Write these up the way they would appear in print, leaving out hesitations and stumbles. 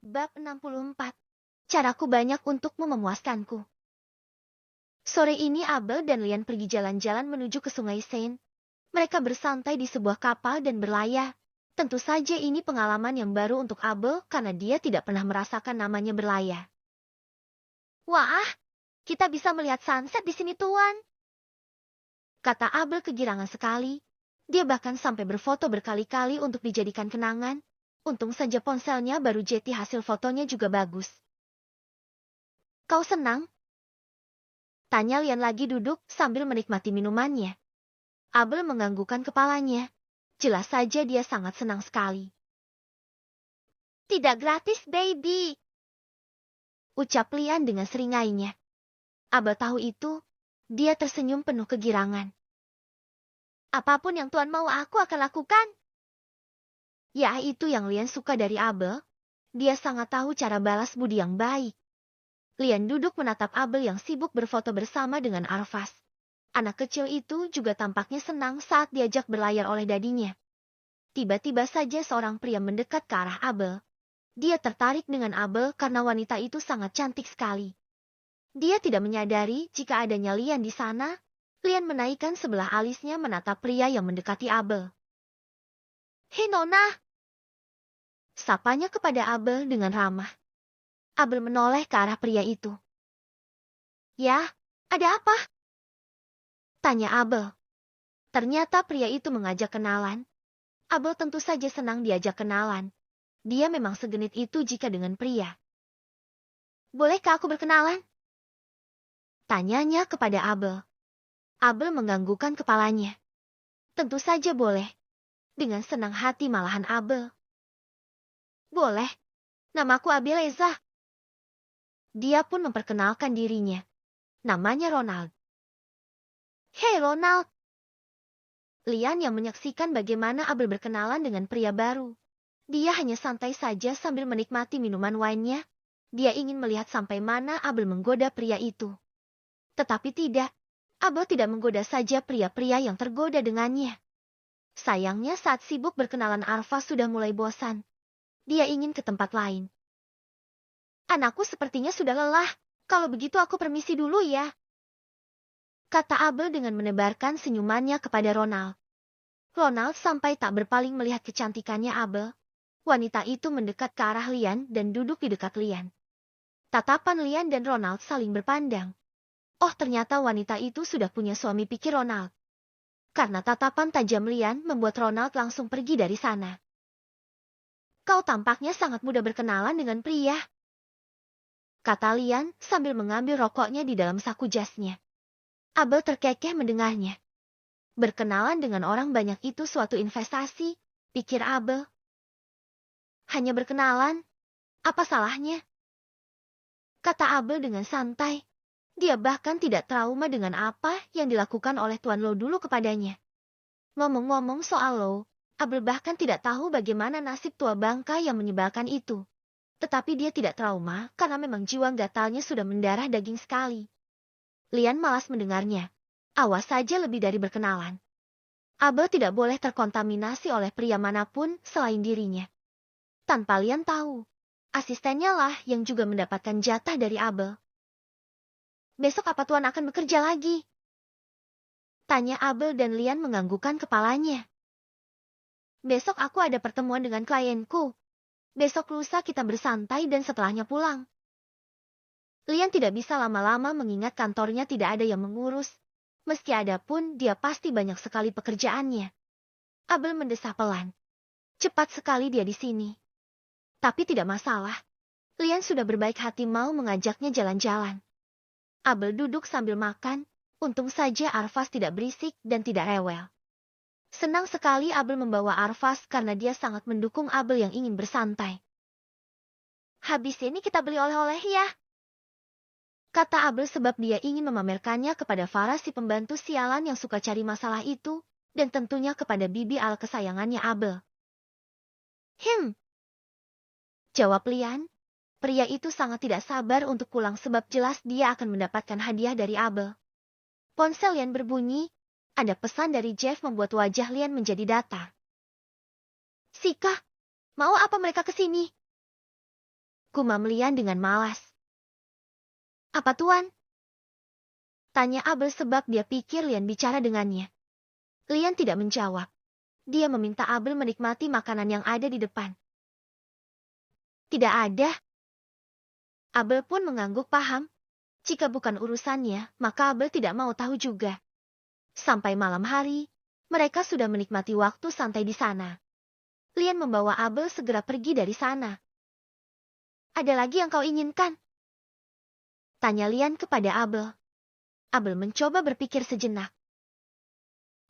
Bab 64. Caraku banyak untukmu memuaskanku. Sore ini Abel dan Lian pergi jalan-jalan menuju ke Sungai Seine. Mereka bersantai di sebuah kapal dan berlayar. Tentu saja ini pengalaman yang baru untuk Abel karena dia tidak pernah merasakan namanya berlayar. Wah, kita bisa melihat sunset di sini, Tuan, kata Abel kegirangan sekali. Dia bahkan sampai berfoto berkali-kali untuk dijadikan kenangan. Untung saja ponselnya baru jadi hasil fotonya juga bagus. Kau senang? Tanya Lian lagi duduk sambil menikmati minumannya. Abel menganggukkan kepalanya. Jelas saja dia sangat senang sekali. Tidak gratis, baby, ucap Lian dengan seringainya. Abel tahu itu. Dia tersenyum penuh kegirangan. Apapun yang Tuan mau aku akan lakukan. Ya, itu yang Lian suka dari Abel. Dia sangat tahu cara balas budi yang baik. Lian duduk menatap Abel yang sibuk berfoto bersama dengan Arvas. Anak kecil itu juga tampaknya senang saat diajak berlayar oleh dadinya. Tiba-tiba saja seorang pria mendekat ke arah Abel. Dia tertarik dengan Abel karena wanita itu sangat cantik sekali. Dia tidak menyadari jika adanya Lian di sana. Lian menaikkan sebelah alisnya menatap pria yang mendekati Abel. "Hei Nona!" sapanya kepada Abel dengan ramah. Abel menoleh ke arah pria itu. "Ya, ada apa?" tanya Abel. Ternyata pria itu mengajak kenalan. Abel tentu saja senang diajak kenalan. Dia memang segenit itu jika dengan pria. "Bolehkah aku berkenalan?" tanyanya kepada Abel. Abel menganggukkan kepalanya. Tentu saja boleh. Dengan senang hati malahan Abel. "Boleh. Namaku Abeleza." Dia pun memperkenalkan dirinya. Namanya Ronald. "Hei Ronald." Lian yang menyaksikan bagaimana Abel berkenalan dengan pria baru. Dia hanya santai saja sambil menikmati minuman wine-nya. Dia ingin melihat sampai mana Abel menggoda pria itu. Tetapi tidak. Abel tidak menggoda saja pria-pria yang tergoda dengannya. Sayangnya saat sibuk berkenalan Arva sudah mulai bosan. Dia ingin ke tempat lain. "Anakku sepertinya sudah lelah. Kalau begitu aku permisi dulu ya," kata Abel dengan menebarkan senyumannya kepada Ronald. Ronald sampai tak berpaling melihat kecantikannya Abel. Wanita itu mendekat ke arah Lian dan duduk di dekat Lian. Tatapan Lian dan Ronald saling berpandang. Oh, ternyata wanita itu sudah punya suami, pikir Ronald. Karena tatapan tajam Lian membuat Ronald langsung pergi dari sana. "Kau tampaknya sangat mudah berkenalan dengan pria," kata Lian sambil mengambil rokoknya di dalam saku jasnya. Abel terkekeh mendengarnya. Berkenalan dengan orang banyak itu suatu investasi, pikir Abel. Hanya berkenalan, apa salahnya? Kata Abel dengan santai. Dia bahkan tidak trauma dengan apa yang dilakukan oleh Tuan Lo dulu kepadanya. Ngomong-ngomong soal Lo, Abel bahkan tidak tahu bagaimana nasib tua bangka yang menyebalkan itu. Tetapi dia tidak trauma karena memang jiwa gatalnya sudah mendarah daging sekali. Lian malas mendengarnya. Awas saja lebih dari berkenalan. Abel tidak boleh terkontaminasi oleh pria manapun selain dirinya. Tanpa Lian tahu, asistennya lah yang juga mendapatkan jatah dari Abel. "Besok apa Tuan akan bekerja lagi?" tanya Abel dan Lian menganggukkan kepalanya. "Besok aku ada pertemuan dengan klienku. Besok lusa kita bersantai dan setelahnya pulang." Lian tidak bisa lama-lama mengingat kantornya tidak ada yang mengurus. Meski ada pun dia pasti banyak sekali pekerjaannya. Abel mendesah pelan. Cepat sekali dia di sini. Tapi tidak masalah. Lian sudah berbaik hati mau mengajaknya jalan-jalan. Abel duduk sambil makan. Untung saja Arvas tidak berisik dan tidak rewel. Senang sekali Abel membawa Arvas karena dia sangat mendukung Abel yang ingin bersantai. "Habis ini kita beli oleh-oleh ya," kata Abel sebab dia ingin memamerkannya kepada Farah si pembantu sialan yang suka cari masalah itu, dan tentunya kepada bibi Al kesayangannya Abel. Jawab Lian. Pria itu sangat tidak sabar untuk pulang sebab jelas dia akan mendapatkan hadiah dari Abel. Ponsel Lian berbunyi. Ada pesan dari Jeff membuat wajah Lian menjadi datar. "Sika, mau apa mereka ke sini?" Gumam Lian dengan malas. Apa tuan? Tanya Abel sebab dia pikir Lian bicara dengannya. Lian tidak menjawab. Dia meminta Abel menikmati makanan yang ada di depan. Tidak ada. Abel pun mengangguk paham. Jika bukan urusannya, maka Abel tidak mau tahu juga. Sampai malam hari, mereka sudah menikmati waktu santai di sana. Lian membawa Abel segera pergi dari sana. Ada lagi yang kau inginkan? Tanya Lian kepada Abel. Abel mencoba berpikir sejenak.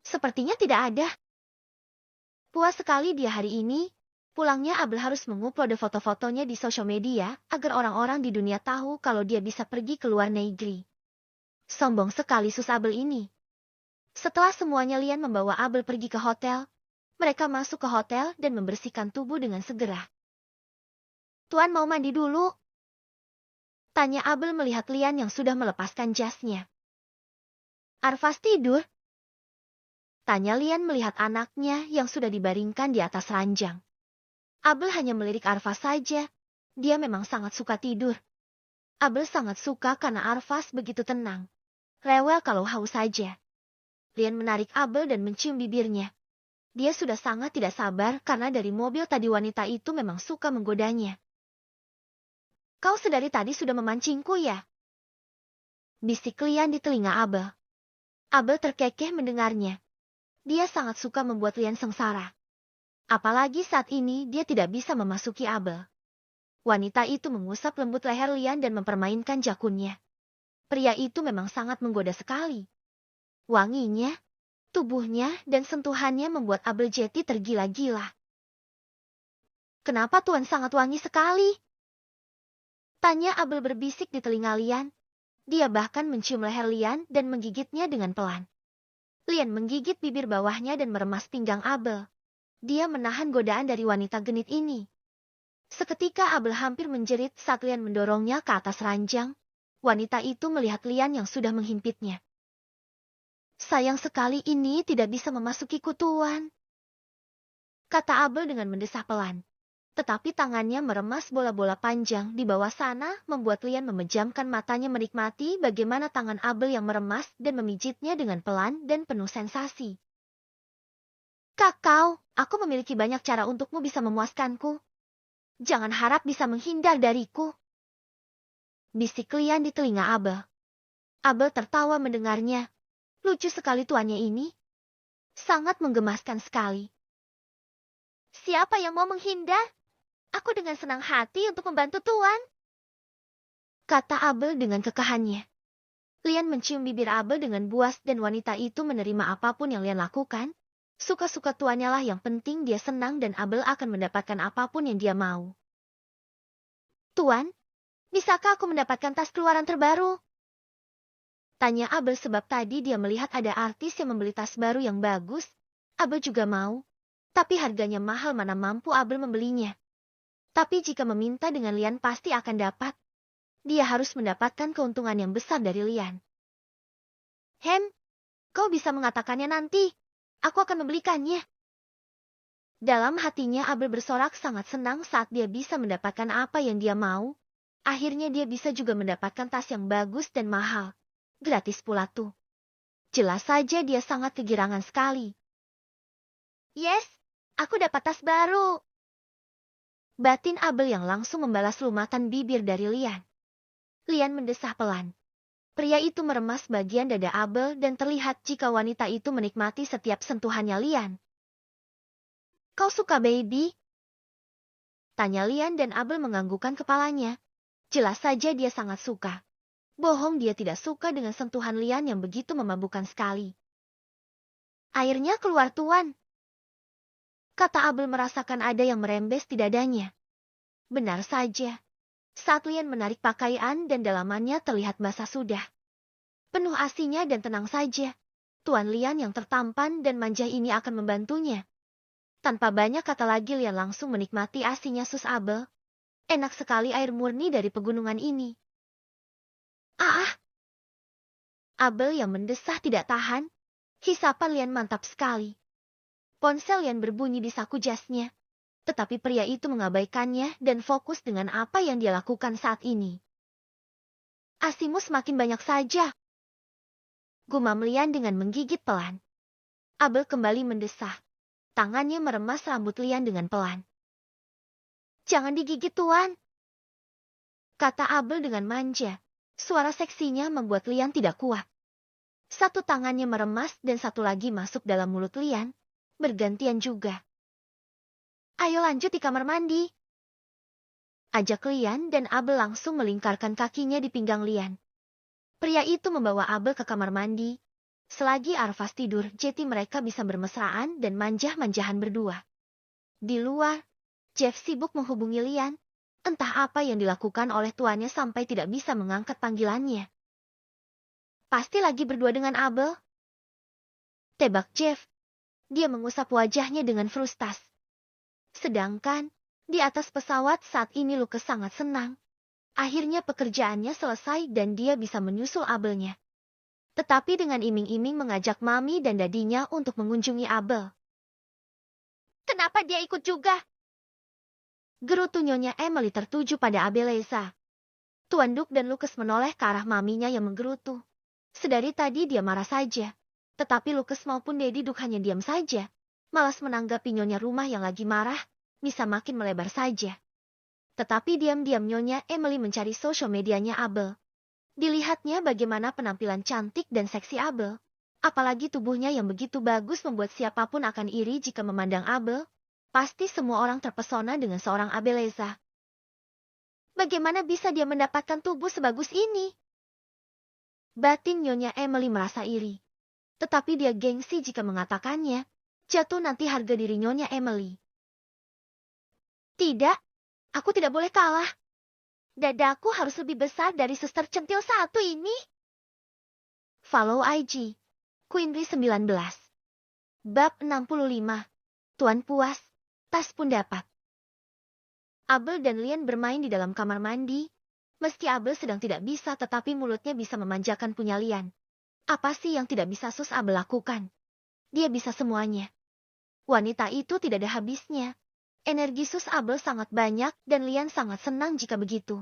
Sepertinya tidak ada. Puas sekali dia hari ini. Pulangnya Abel harus mengupload foto-fotonya di sosial media agar orang-orang di dunia tahu kalau dia bisa pergi ke luar negeri. Sombong sekali sus Abel ini. Setelah semuanya Lian membawa Abel pergi ke hotel. Mereka masuk ke hotel dan membersihkan tubuh dengan segera. Tuan mau mandi dulu? Tanya Abel melihat Lian yang sudah melepaskan jasnya. Arfas tidur? Tanya Lian melihat anaknya yang sudah dibaringkan di atas ranjang. Abel hanya melirik Arfas saja. Dia memang sangat suka tidur. Abel sangat suka karena Arfas begitu tenang. Rewel kalau haus saja. Lian menarik Abel dan mencium bibirnya. Dia sudah sangat tidak sabar karena dari mobil tadi wanita itu memang suka menggodanya. Kau sedari tadi sudah memancingku ya? Bisik Lian di telinga Abel. Abel terkekeh mendengarnya. Dia sangat suka membuat Lian sengsara. Apalagi saat ini dia tidak bisa memasuki Abel. Wanita itu mengusap lembut leher Lian dan mempermainkan jakunnya. Pria itu memang sangat menggoda sekali. Wanginya, tubuhnya, dan sentuhannya membuat Abel Jeti tergila-gila. Kenapa Tuan sangat wangi sekali? Tanya Abel berbisik di telinga Lian. Dia bahkan mencium leher Lian dan menggigitnya dengan pelan. Lian menggigit bibir bawahnya dan meremas pinggang Abel. Dia menahan godaan dari wanita genit ini. Seketika Abel hampir menjerit saat Lian mendorongnya ke atas ranjang. Wanita itu melihat Lian yang sudah menghimpitnya. Sayang sekali ini tidak bisa memasukiku Tuan. Kata Abel dengan mendesah pelan. Tetapi tangannya meremas bola-bola panjang di bawah sana membuat Lian memejamkan matanya menikmati bagaimana tangan Abel yang meremas dan memijitnya dengan pelan dan penuh sensasi. Kakau, aku memiliki banyak cara untukmu bisa memuaskanku. Jangan harap bisa menghindar dariku. Bisik Lian di telinga Abel. Abel tertawa mendengarnya. Lucu sekali tuannya ini. Sangat menggemaskan sekali. Siapa yang mau menghindar? Aku dengan senang hati untuk membantu tuan. Kata Abel dengan kekahannya. Lian mencium bibir Abel dengan buas dan wanita itu menerima apapun yang Lian lakukan. Suka-suka tuannya lah yang penting dia senang dan Abel akan mendapatkan apapun yang dia mau. Tuan, bisakah aku mendapatkan tas keluaran terbaru? Tanya Abel sebab tadi dia melihat ada artis yang membeli tas baru yang bagus. Abel juga mau. Tapi harganya mahal mana mampu Abel membelinya. Tapi jika meminta dengan Lian pasti akan dapat. Dia harus mendapatkan keuntungan yang besar dari Lian. Kau bisa mengatakannya nanti. Aku akan membelikannya. Dalam hatinya Abel bersorak sangat senang saat dia bisa mendapatkan apa yang dia mau. Akhirnya dia bisa juga mendapatkan tas yang bagus dan mahal. Gratis pula tuh. Jelas saja dia sangat kegirangan sekali. Yes, aku dapat tas baru. Batin Abel yang langsung membalas lumatan bibir dari Lian. Lian mendesah pelan. Pria itu meremas bagian dada Abel dan terlihat jika wanita itu menikmati setiap sentuhannya Lian. Kau suka baby? Tanya Lian dan Abel menganggukkan kepalanya. Jelas saja dia sangat suka. Bohong dia tidak suka dengan sentuhan Lian yang begitu memabukkan sekali. Airnya keluar tuan. Kata Abel merasakan ada yang merembes di dadanya. Benar saja. Saat Lian menarik pakaian dan dalamannya terlihat basah sudah. Penuh asinya dan tenang saja. Tuan Lian yang tertampan dan manja ini akan membantunya. Tanpa banyak kata lagi Lian langsung menikmati asinya sus Abel. Enak sekali air murni dari pegunungan ini. Abel yang mendesah tidak tahan. Hisapan Lian mantap sekali. Ponsel Lian berbunyi di saku jasnya. Tetapi pria itu mengabaikannya dan fokus dengan apa yang dia lakukan saat ini. Asimu semakin banyak saja, gumam Lian dengan menggigit pelan. Abel kembali mendesah. Tangannya meremas rambut Lian dengan pelan. Jangan digigit, Tuan, kata Abel dengan manja. Suara seksinya membuat Lian tidak kuat. Satu tangannya meremas dan satu lagi masuk dalam mulut Lian, bergantian juga. Ayo lanjut di kamar mandi, ajak Lian, dan Abel langsung melingkarkan kakinya di pinggang Lian. Pria itu membawa Abel ke kamar mandi. Selagi Arvas tidur, jadi mereka bisa bermesraan dan manja-manjahan berdua. Di luar, Jeff sibuk menghubungi Lian. Entah apa yang dilakukan oleh tuannya sampai tidak bisa mengangkat panggilannya. Pasti lagi berdua dengan Abel, tebak Jeff. Dia mengusap wajahnya dengan frustas. Sedangkan, di atas pesawat saat ini Lucas sangat senang. Akhirnya pekerjaannya selesai dan dia bisa menyusul Abelnya. Tetapi dengan iming-iming mengajak Mami dan dadinya untuk mengunjungi Abel. Kenapa dia ikut juga? Gerutu Nyonya Emily tertuju pada Abeleza. Tuan Duk dan Lucas menoleh ke arah maminya yang menggerutu. Sedari tadi dia marah saja. Tetapi Lucas maupun Daddy Duk hanya diam saja. Malas menanggapi Nyonya rumah yang lagi marah, bisa makin melebar saja. Tetapi diam-diam Nyonya Emily mencari sosial medianya Abel. Dilihatnya bagaimana penampilan cantik dan seksi Abel. Apalagi tubuhnya yang begitu bagus membuat siapapun akan iri jika memandang Abel. Pasti semua orang terpesona dengan seorang Abeleza. Bagaimana bisa dia mendapatkan tubuh sebagus ini? Batin Nyonya Emily merasa iri. Tetapi dia gengsi jika mengatakannya. Jatuh nanti harga diri Nyonya Emily. Tidak, aku tidak boleh kalah. Dadaku harus lebih besar dari suster centil satu ini. Follow IG. Queenry 19. Bab 65. Tuan puas, tas pun dapat. Abel dan Lian bermain di dalam kamar mandi. Meski Abel sedang tidak bisa tetapi mulutnya bisa memanjakan punya Lian. Apa sih yang tidak bisa Sus Abel lakukan? Dia bisa semuanya. Wanita itu tidak ada habisnya. Energi Sus Abel sangat banyak dan Lian sangat senang jika begitu.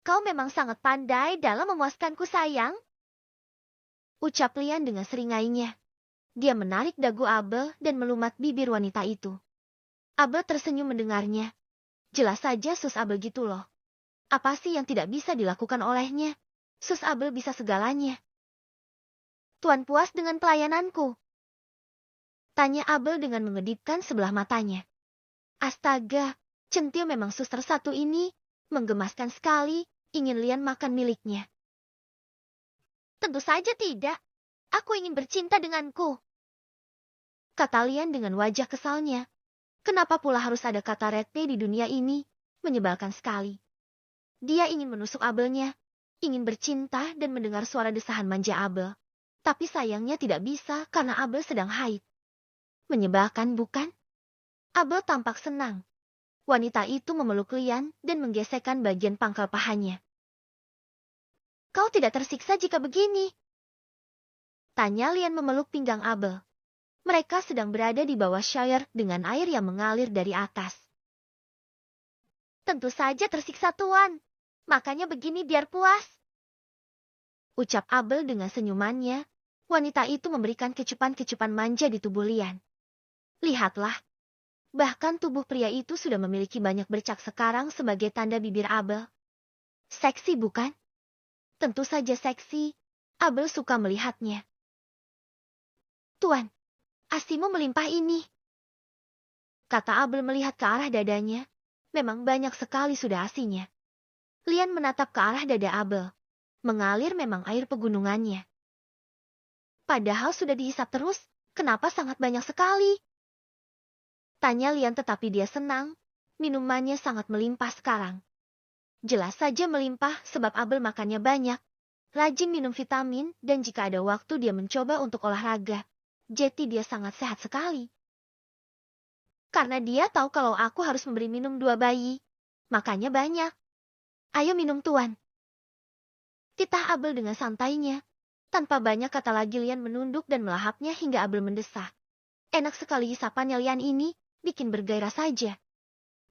Kau memang sangat pandai dalam memuaskanku, sayang, ucap Lian dengan seringainya. Dia menarik dagu Abel dan melumat bibir wanita itu. Abel tersenyum mendengarnya. Jelas saja Sus Abel gitu loh. Apa sih yang tidak bisa dilakukan olehnya? Sus Abel bisa segalanya. Tuan puas dengan pelayananku? Tanya Abel dengan mengedipkan sebelah matanya. Astaga, centil memang suster satu ini, menggemaskan sekali, ingin Lian makan miliknya. Tentu saja tidak, aku ingin bercinta denganku, kata Lian dengan wajah kesalnya. Kenapa pula harus ada kata rete di dunia ini, menyebalkan sekali. Dia ingin menusuk Abelnya, ingin bercinta dan mendengar suara desahan manja Abel. Tapi sayangnya tidak bisa karena Abel sedang haid. Menyebalkan bukan? Abel tampak senang. Wanita itu memeluk Lian dan menggesekkan bagian pangkal pahanya. Kau tidak tersiksa jika begini? Tanya Lian memeluk pinggang Abel. Mereka sedang berada di bawah shower dengan air yang mengalir dari atas. Tentu saja tersiksa Tuan. Makanya begini biar puas. Ucap Abel dengan senyumannya. Wanita itu memberikan kecupan-kecupan manja di tubuh Lian. Lihatlah. Bahkan tubuh pria itu sudah memiliki banyak bercak sekarang sebagai tanda bibir Abel. Seksi bukan? Tentu saja seksi. Abel suka melihatnya. Tuan, asimu melimpah ini, kata Abel melihat ke arah dadanya. Memang banyak sekali sudah asinya. Lian menatap ke arah dada Abel. Mengalir memang air pegunungannya. Padahal sudah dihisap terus, kenapa sangat banyak sekali? Tanya Lian tetapi dia senang. Minumannya sangat melimpah sekarang. Jelas saja melimpah sebab Abel makannya banyak. Rajin minum vitamin dan jika ada waktu dia mencoba untuk olahraga. Jadi dia sangat sehat sekali. Karena dia tahu kalau aku harus memberi minum 2 bayi. Makanya banyak. Ayo minum Tuan. Titah Abel dengan santainya. Tanpa banyak kata lagi Lian menunduk dan melahapnya hingga Abel mendesah. Enak sekali hisapannya Lian ini. bikin bergairah saja.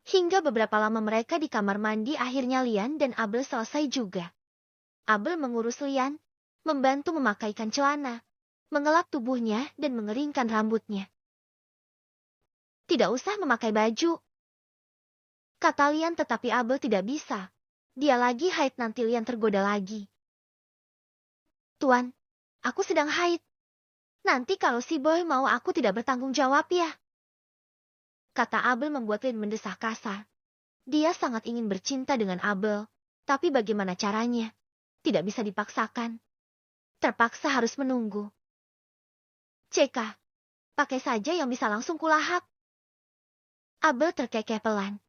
Hingga beberapa lama mereka di kamar mandi, akhirnya Lian dan Abel selesai juga. Abel mengurus Lian, membantu memakaikan celana, mengelap tubuhnya dan mengeringkan rambutnya. Tidak usah memakai baju, kata Lian, tetapi Abel tidak bisa. Dia lagi haid, nanti Lian tergoda lagi. Tuan, aku sedang haid. Nanti kalau si boy mau aku tidak bertanggung jawab ya, kata Abel membuat Lian mendesah kasar. Dia sangat ingin bercinta dengan Abel, tapi bagaimana caranya? Tidak bisa dipaksakan. Terpaksa harus menunggu. Ceka, pakai saja yang bisa langsung kulahap. Abel terkekeh pelan.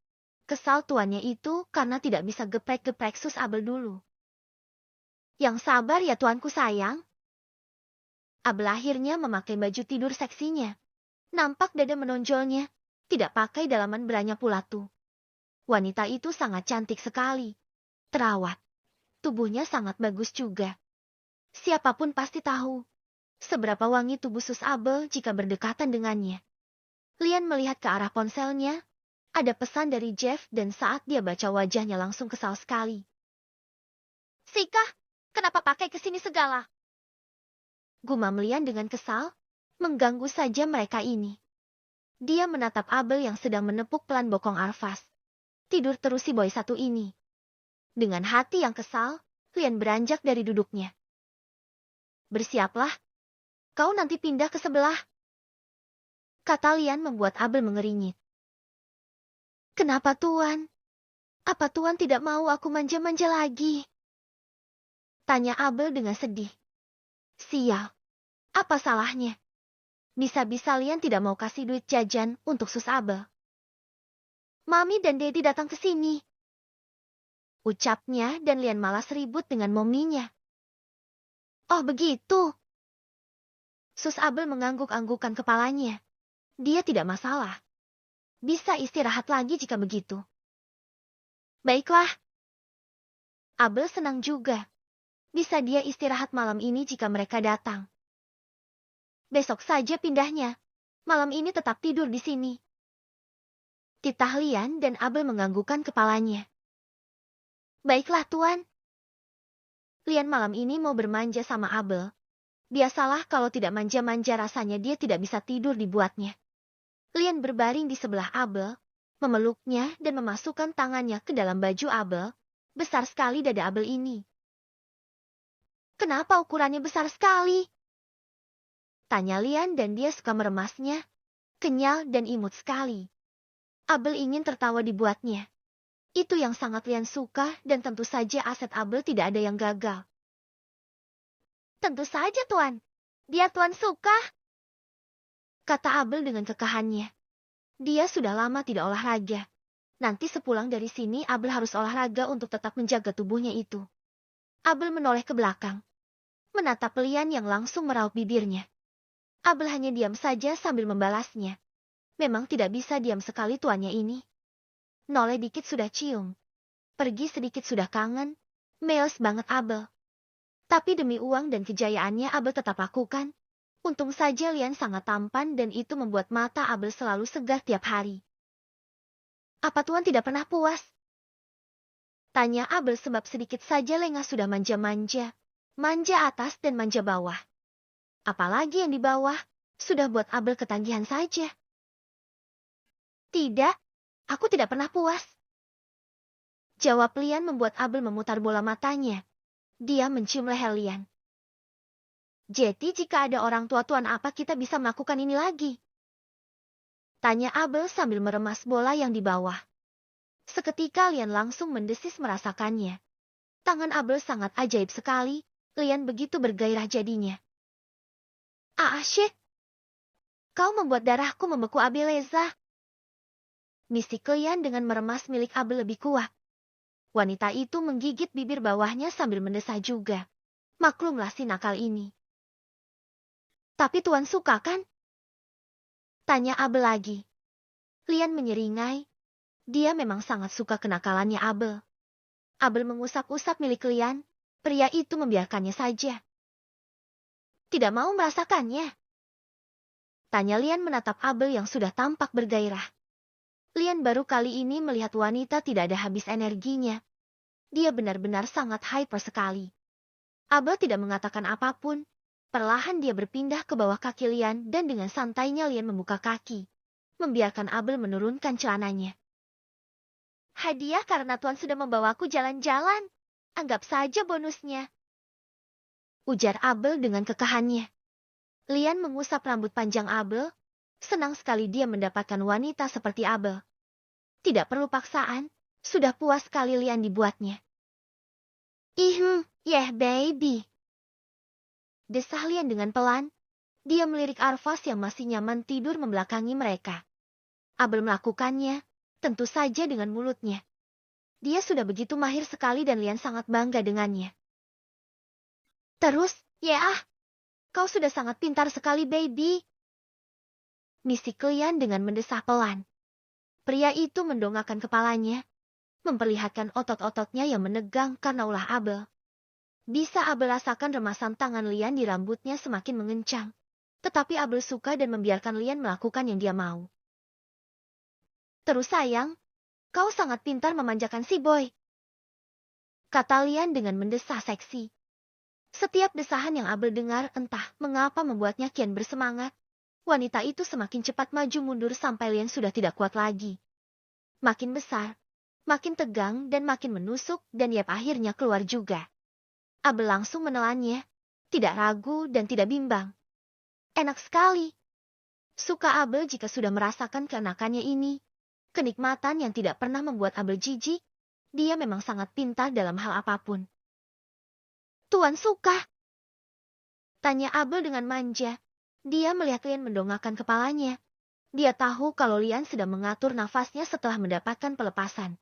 Kesal tuannya itu karena tidak bisa geprek-geprek sus Abel dulu. Yang sabar ya tuanku sayang. Abel akhirnya memakai baju tidur seksinya. Nampak dada menonjolnya, tidak pakai dalaman beranya pula tuh. Wanita itu sangat cantik sekali. Terawat. Tubuhnya sangat bagus juga. Siapapun pasti tahu seberapa wangi tubuh sus Abel jika berdekatan dengannya. Lian melihat ke arah ponselnya. Ada pesan dari Jeff dan saat dia baca wajahnya langsung kesal sekali. Sika, kenapa pakai kesini segala? Gumam Lian dengan kesal, mengganggu saja mereka ini. Dia menatap Abel yang sedang menepuk pelan bokong Arvas. Tidur terus si boy satu ini. Dengan hati yang kesal, Lian beranjak dari duduknya. Bersiaplah, kau nanti pindah ke sebelah, kata Lian membuat Abel mengeringit. Kenapa tuan? Apa tuan tidak mau aku manja-manja lagi? Tanya Abel dengan sedih. Sial, apa salahnya? Bisa-bisa Lian tidak mau kasih duit jajan untuk sus Abel. Mami dan Dedi datang ke sini, ucapnya, dan Lian malah ribut dengan mominya. Oh begitu. Sus Abel mengangguk-anggukan kepalanya. Dia tidak masalah. Bisa istirahat lagi jika begitu. Baiklah. Abel senang juga. Bisa dia istirahat malam ini jika mereka datang. Besok saja pindahnya. Malam ini tetap tidur di sini. Titah Lian dan Abel menganggukkan kepalanya. Baiklah tuan. Lian malam ini mau bermanja sama Abel. Biasalah kalau tidak manja-manja rasanya dia tidak bisa tidur dibuatnya. Lian berbaring di sebelah Abel, memeluknya dan memasukkan tangannya ke dalam baju Abel. Besar sekali dada Abel ini. Kenapa ukurannya besar sekali? Tanya Lian dan dia suka meremasnya. Kenyal dan imut sekali. Abel ingin tertawa dibuatnya. Itu yang sangat Lian suka dan tentu saja aset Abel tidak ada yang gagal. Tentu saja tuan. Biar tuan suka, kata Abel dengan kekahannya. Dia sudah lama tidak olahraga. Nanti sepulang dari sini Abel harus olahraga untuk tetap menjaga tubuhnya itu. Abel menoleh ke belakang. Menatap Lian yang langsung meraup bibirnya. Abel hanya diam saja sambil membalasnya. Memang tidak bisa diam sekali tuannya ini. Noleh dikit sudah cium. Pergi sedikit sudah kangen. Males banget Abel. Tapi demi uang dan kejayaannya Abel tetap lakukan. Untung saja Lian sangat tampan dan itu membuat mata Abel selalu segar tiap hari. Apa tuan tidak pernah puas? Tanya Abel sebab sedikit saja lengah sudah manja-manja. Manja atas dan manja bawah. Apalagi yang di bawah, sudah buat Abel ketagihan saja. Tidak, aku tidak pernah puas. Jawab Lian membuat Abel memutar bola matanya. Dia mencium leher Lian. Jadi jika ada orang tua tuan apa kita bisa melakukan ini lagi? Tanya Abel sambil meremas bola yang di bawah. Seketika Lian langsung mendesis merasakannya. Tangan Abel sangat ajaib sekali, Lian begitu bergairah jadinya. Asyik, kau membuat darahku membeku Abeleza. Misik Lian dengan meremas milik Abel lebih kuat. Wanita itu menggigit bibir bawahnya sambil mendesah juga. Maklumlah si nakal ini. Tapi tuan suka kan? Tanya Abel lagi. Lian menyeringai. Dia memang sangat suka kenakalannya Abel. Abel mengusap-usap milik Lian. Pria itu membiarkannya saja. Tidak mau merasakannya. Tanya Lian menatap Abel yang sudah tampak bergairah. Lian baru kali ini melihat wanita tidak ada habis energinya. Dia benar-benar sangat hyper sekali. Abel tidak mengatakan apapun. Perlahan dia berpindah ke bawah kaki Lian dan dengan santainya Lian membuka kaki, membiarkan Abel menurunkan celananya. Hadiah karena Tuan sudah membawaku jalan-jalan. Anggap saja bonusnya, ujar Abel dengan kekahannya. Lian mengusap rambut panjang Abel. Senang sekali dia mendapatkan wanita seperti Abel. Tidak perlu paksaan, sudah puas sekali Lian dibuatnya. Yeah baby. Desah Lian dengan pelan. Dia melirik Arvas yang masih nyaman tidur membelakangi mereka. Abel melakukannya, tentu saja dengan mulutnya. Dia sudah begitu mahir sekali dan Lian sangat bangga dengannya. Terus, kau sudah sangat pintar sekali baby. Misik Lian dengan mendesah pelan. Pria itu mendongakkan kepalanya, memperlihatkan otot-ototnya yang menegang karena ulah Abel. Bisa Abel rasakan remasan tangan Lian di rambutnya semakin mengencang. Tetapi Abel suka dan membiarkan Lian melakukan yang dia mau. Terus sayang, kau sangat pintar memanjakan si boy, kata Lian dengan mendesah seksi. Setiap desahan yang Abel dengar entah mengapa membuatnya kian bersemangat. Wanita itu semakin cepat maju mundur sampai Lian sudah tidak kuat lagi. Makin besar, makin tegang dan makin menusuk dan Yap akhirnya keluar juga. Abel langsung menelannya, tidak ragu dan tidak bimbang. Enak sekali. Suka Abel jika sudah merasakan keenakannya ini. Kenikmatan yang tidak pernah membuat Abel jijik. Dia memang sangat pintar dalam hal apapun. Tuan suka? Tanya Abel dengan manja. Dia melihat Lian mendongakkan kepalanya. Dia tahu kalau Lian sedang mengatur nafasnya setelah mendapatkan pelepasan.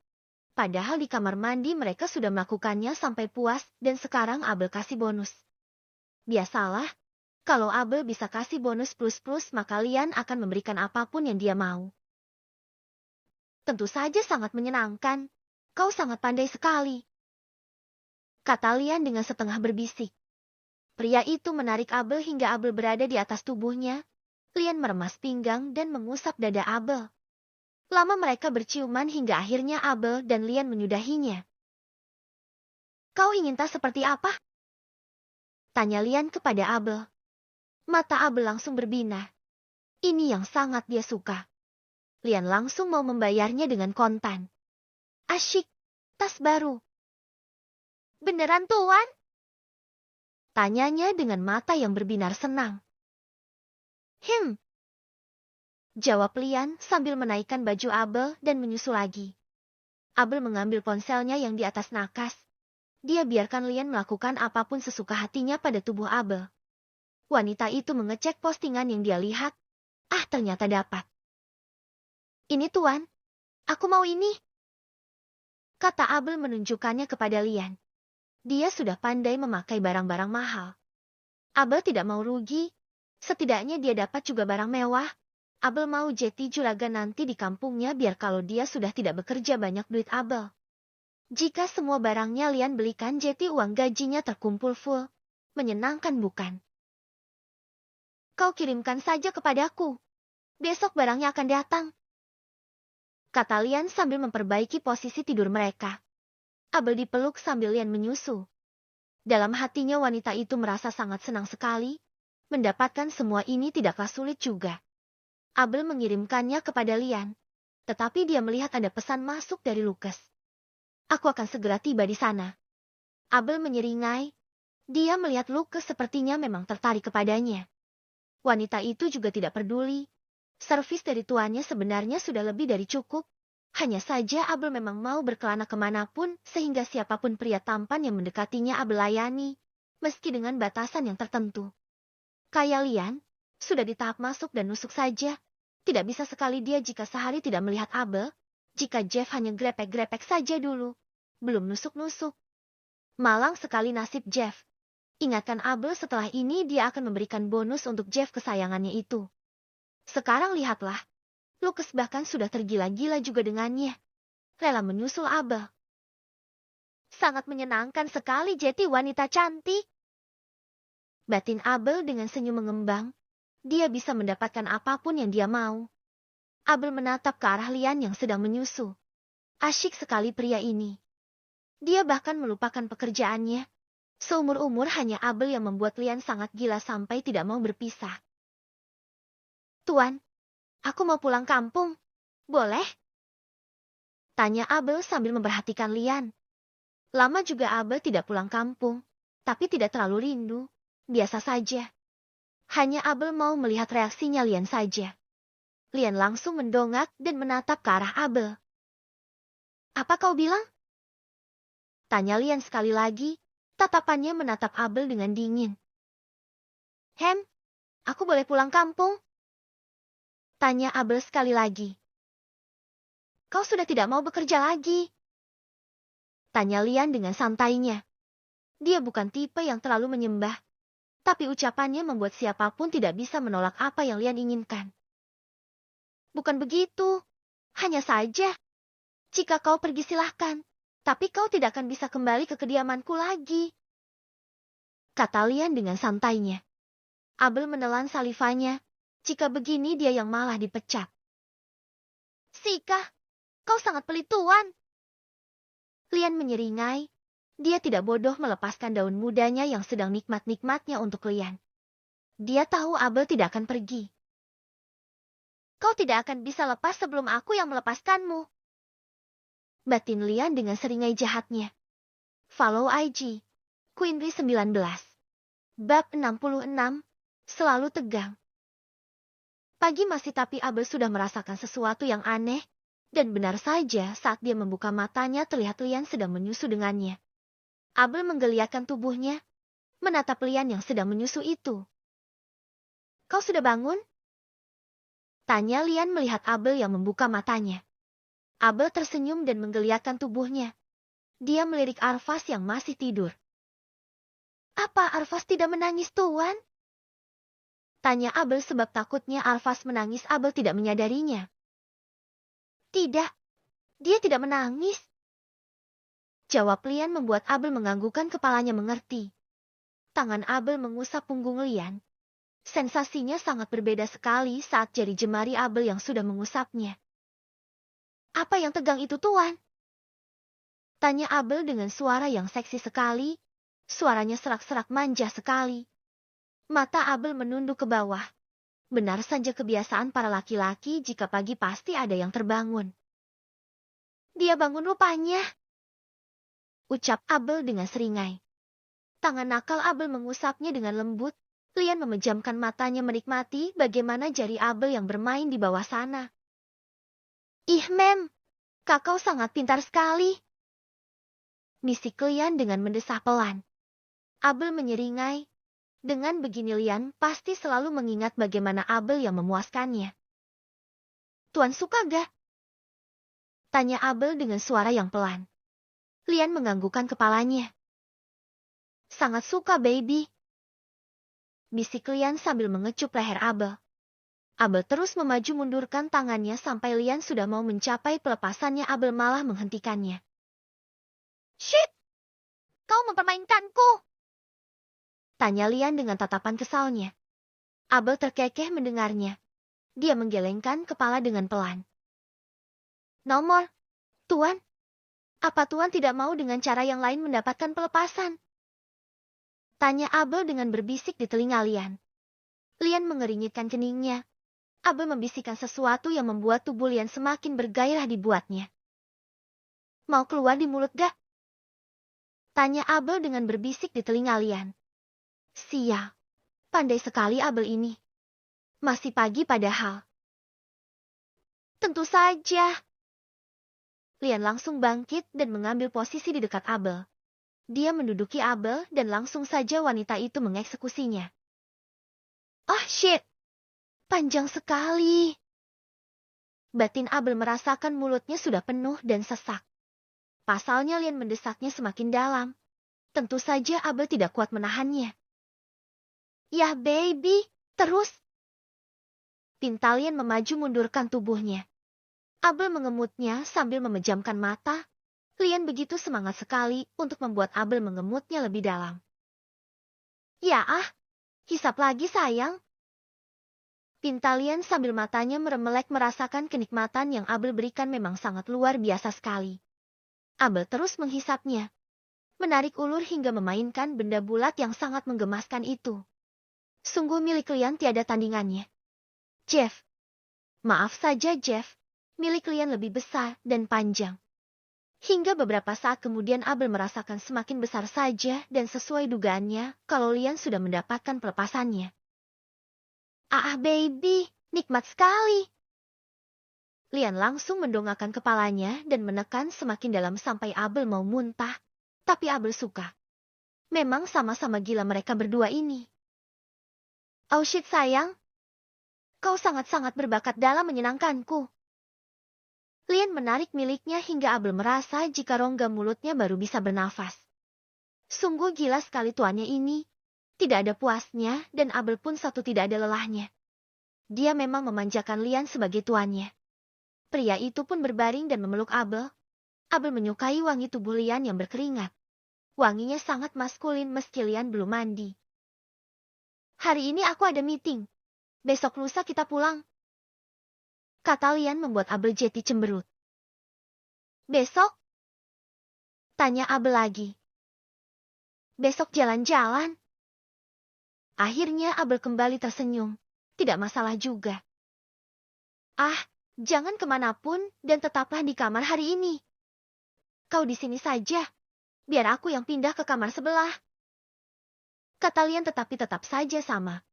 Padahal di kamar mandi mereka sudah melakukannya sampai puas dan sekarang Abel kasih bonus. Biasalah, kalau Abel bisa kasih bonus plus-plus maka Lian akan memberikan apapun yang dia mau. Tentu saja sangat menyenangkan. Kau sangat pandai sekali, kata Lian dengan setengah berbisik. Pria itu menarik Abel hingga Abel berada di atas tubuhnya. Lian meremas pinggang dan mengusap dada Abel. Lama mereka berciuman hingga akhirnya Abel dan Lian menyudahinya. Kau ingin tas seperti apa? Tanya Lian kepada Abel. Mata Abel langsung berbinar. Ini yang sangat dia suka. Lian langsung mau membayarnya dengan kontan. Asyik, tas baru. Beneran Tuan? Tanyanya dengan mata yang berbinar senang. Jawab Lian sambil menaikkan baju Abel dan menyusul lagi. Abel mengambil ponselnya yang di atas nakas. Dia biarkan Lian melakukan apapun sesuka hatinya pada tubuh Abel. Wanita itu mengecek postingan yang dia lihat. Ternyata dapat. Ini Tuan, aku mau ini, kata Abel menunjukkannya kepada Lian. Dia sudah pandai memakai barang-barang mahal. Abel tidak mau rugi. Setidaknya dia dapat juga barang mewah. Abel mau Jetty Juragan nanti di kampungnya biar kalau dia sudah tidak bekerja banyak duit Abel. Jika semua barangnya Lian belikan Jetty uang gajinya terkumpul full. Menyenangkan bukan? Kau kirimkan saja kepadaku. Besok barangnya akan datang, kata Lian sambil memperbaiki posisi tidur mereka. Abel dipeluk sambil Lian menyusu. Dalam hatinya wanita itu merasa sangat senang sekali. Mendapatkan semua ini tidaklah sulit juga. Abel mengirimkannya kepada Lian. Tetapi dia melihat ada pesan masuk dari Lucas. Aku akan segera tiba di sana. Abel menyeringai. Dia melihat Lucas sepertinya memang tertarik kepadanya. Wanita itu juga tidak peduli. Servis dari tuannya sebenarnya sudah lebih dari cukup. Hanya saja Abel memang mau berkelana kemanapun sehingga siapapun pria tampan yang mendekatinya Abel layani. Meski dengan batasan yang tertentu. Kayak Lian, sudah di tahap masuk dan nusuk saja. Tidak bisa sekali dia jika sehari tidak melihat Abel. Jika Jeff hanya grepek-grepek saja dulu. Belum nusuk-nusuk. Malang sekali nasib Jeff. Ingatkan Abel setelah ini dia akan memberikan bonus untuk Jeff kesayangannya itu. Sekarang lihatlah. Lucas bahkan sudah tergila-gila juga dengannya. Rela menyusul Abel. Sangat menyenangkan sekali Jetty wanita cantik. Batin Abel dengan senyum mengembang. Dia bisa mendapatkan apapun yang dia mau. Abel menatap ke arah Lian yang sedang menyusu. Asyik sekali pria ini. Dia bahkan melupakan pekerjaannya. Seumur-umur hanya Abel yang membuat Lian sangat gila sampai tidak mau berpisah. Tuan, aku mau pulang kampung. Boleh? Tanya Abel sambil memperhatikan Lian. Lama juga Abel tidak pulang kampung, tapi tidak terlalu rindu. Biasa saja. Hanya Abel mau melihat reaksinya Lian saja. Lian langsung mendongak dan menatap ke arah Abel. Apa kau bilang? Tanya Lian sekali lagi, tatapannya menatap Abel dengan dingin. Aku boleh pulang kampung? Tanya Abel sekali lagi. Kau sudah tidak mau bekerja lagi? Tanya Lian dengan santainya. Dia bukan tipe yang terlalu menyembah, tapi ucapannya membuat siapapun tidak bisa menolak apa yang Lian inginkan. Bukan begitu, hanya saja. Jika kau pergi silahkan, tapi kau tidak akan bisa kembali ke kediamanku lagi. Kata Lian dengan santainya. Abel menelan salivanya. Jika begini dia yang malah dipecat. Sika, kau sangat pelit tuan. Lian menyeringai. Dia tidak bodoh melepaskan daun mudanya yang sedang nikmat-nikmatnya untuk Lian. Dia tahu Abel tidak akan pergi. Kau tidak akan bisa lepas sebelum aku yang melepaskanmu. Batin Lian dengan seringai jahatnya. Follow IG. Queenry 19. Bab 66. Selalu tegang. Pagi masih tapi Abel sudah merasakan sesuatu yang aneh. Dan benar saja saat dia membuka matanya terlihat Lian sedang menyusu dengannya. Abel menggeliatkan tubuhnya. Menatap Lian yang sedang menyusu itu. Kau sudah bangun? Tanya Lian melihat Abel yang membuka matanya. Abel tersenyum dan menggeliatkan tubuhnya. Dia melirik Arvas yang masih tidur. Apa Arvas tidak menangis tuan? Tanya Abel sebab takutnya Arvas menangis Abel tidak menyadarinya. Tidak, dia tidak menangis. Jawab Lian membuat Abel menganggukkan kepalanya mengerti. Tangan Abel mengusap punggung Lian. Sensasinya sangat berbeda sekali saat jari jemari Abel yang sudah mengusapnya. Apa yang tegang itu tuan? Tanya Abel dengan suara yang seksi sekali. Suaranya serak-serak manja sekali. Mata Abel menunduk ke bawah. Benar saja kebiasaan para laki-laki jika pagi pasti ada yang terbangun. Dia bangun rupanya. Ucap Abel dengan seringai. Tangan nakal Abel mengusapnya dengan lembut. Lian memejamkan matanya menikmati bagaimana jari Abel yang bermain di bawah sana. Ih mem, kakau sangat pintar sekali. Misik Lian dengan mendesah pelan. Abel menyeringai. Dengan begini Lian pasti selalu mengingat bagaimana Abel yang memuaskannya. Tuan suka gak? Tanya Abel dengan suara yang pelan. Lian menganggukkan kepalanya. Sangat suka baby. Bisik Lian sambil mengecup leher Abel. Abel terus memaju mundurkan tangannya sampai Lian sudah mau mencapai pelepasannya. Abel malah menghentikannya. Shit! Kau mempermainkanku! Tanya Lian dengan tatapan kesalnya. Abel terkekeh mendengarnya. Dia menggelengkan kepala dengan pelan. Nomor, Tuan. Apa Tuan tidak mau dengan cara yang lain mendapatkan pelepasan? Tanya Abel dengan berbisik di telinga Lian. Lian mengeringitkan keningnya. Abel membisikkan sesuatu yang membuat tubuh Lian semakin bergairah dibuatnya. Mau keluar di mulut gak? Tanya Abel dengan berbisik di telinga Lian. Sial, pandai sekali Abel ini. Masih pagi padahal. Tentu saja. Lian langsung bangkit dan mengambil posisi di dekat Abel. Dia menduduki Abel dan langsung saja wanita itu mengeksekusinya. Oh shit! Panjang sekali. Batin Abel merasakan mulutnya sudah penuh dan sesak. Pasalnya Lian mendesaknya semakin dalam. Tentu saja Abel tidak kuat menahannya. Yah baby, terus. Pinta Lian memaju mundurkan tubuhnya. Abel mengemutnya sambil memejamkan mata. Lian begitu semangat sekali untuk membuat Abel mengemutnya lebih dalam. Ya hisap lagi sayang. Pinta Lian sambil matanya meremelek merasakan kenikmatan yang Abel berikan memang sangat luar biasa sekali. Abel terus menghisapnya, menarik ulur hingga memainkan benda bulat yang sangat menggemaskan itu. Sungguh milik Lian tiada tandingannya. Jeff. Maaf saja Jeff, milik Lian lebih besar dan panjang. Hingga beberapa saat kemudian Abel merasakan semakin besar saja dan sesuai dugaannya kalau Lian sudah mendapatkan pelepasannya. Ah baby, nikmat sekali. Lian langsung mendongakkan kepalanya dan menekan semakin dalam sampai Abel mau muntah. Tapi Abel suka. Memang sama-sama gila mereka berdua ini. Oh shit sayang. Kau sangat-sangat berbakat dalam menyenangkanku. Lian menarik miliknya hingga Abel merasa jika rongga mulutnya baru bisa bernafas. Sungguh gila sekali tuannya ini. Tidak ada puasnya dan Abel pun satu tidak ada lelahnya. Dia memang memanjakan Lian sebagai tuannya. Pria itu pun berbaring dan memeluk Abel. Abel menyukai wangi tubuh Lian yang berkeringat. Wanginya sangat maskulin meski Lian belum mandi. Hari ini aku ada meeting. Besok lusa kita pulang. Kata Lian membuat Abel jadi cemberut. Besok? Tanya Abel lagi. Besok jalan-jalan. Akhirnya Abel kembali tersenyum. Tidak masalah juga. Ah, jangan kemanapun dan tetaplah di kamar hari ini. Kau di sini saja. Biar aku yang pindah ke kamar sebelah. Kata Lian tetapi tetap saja sama.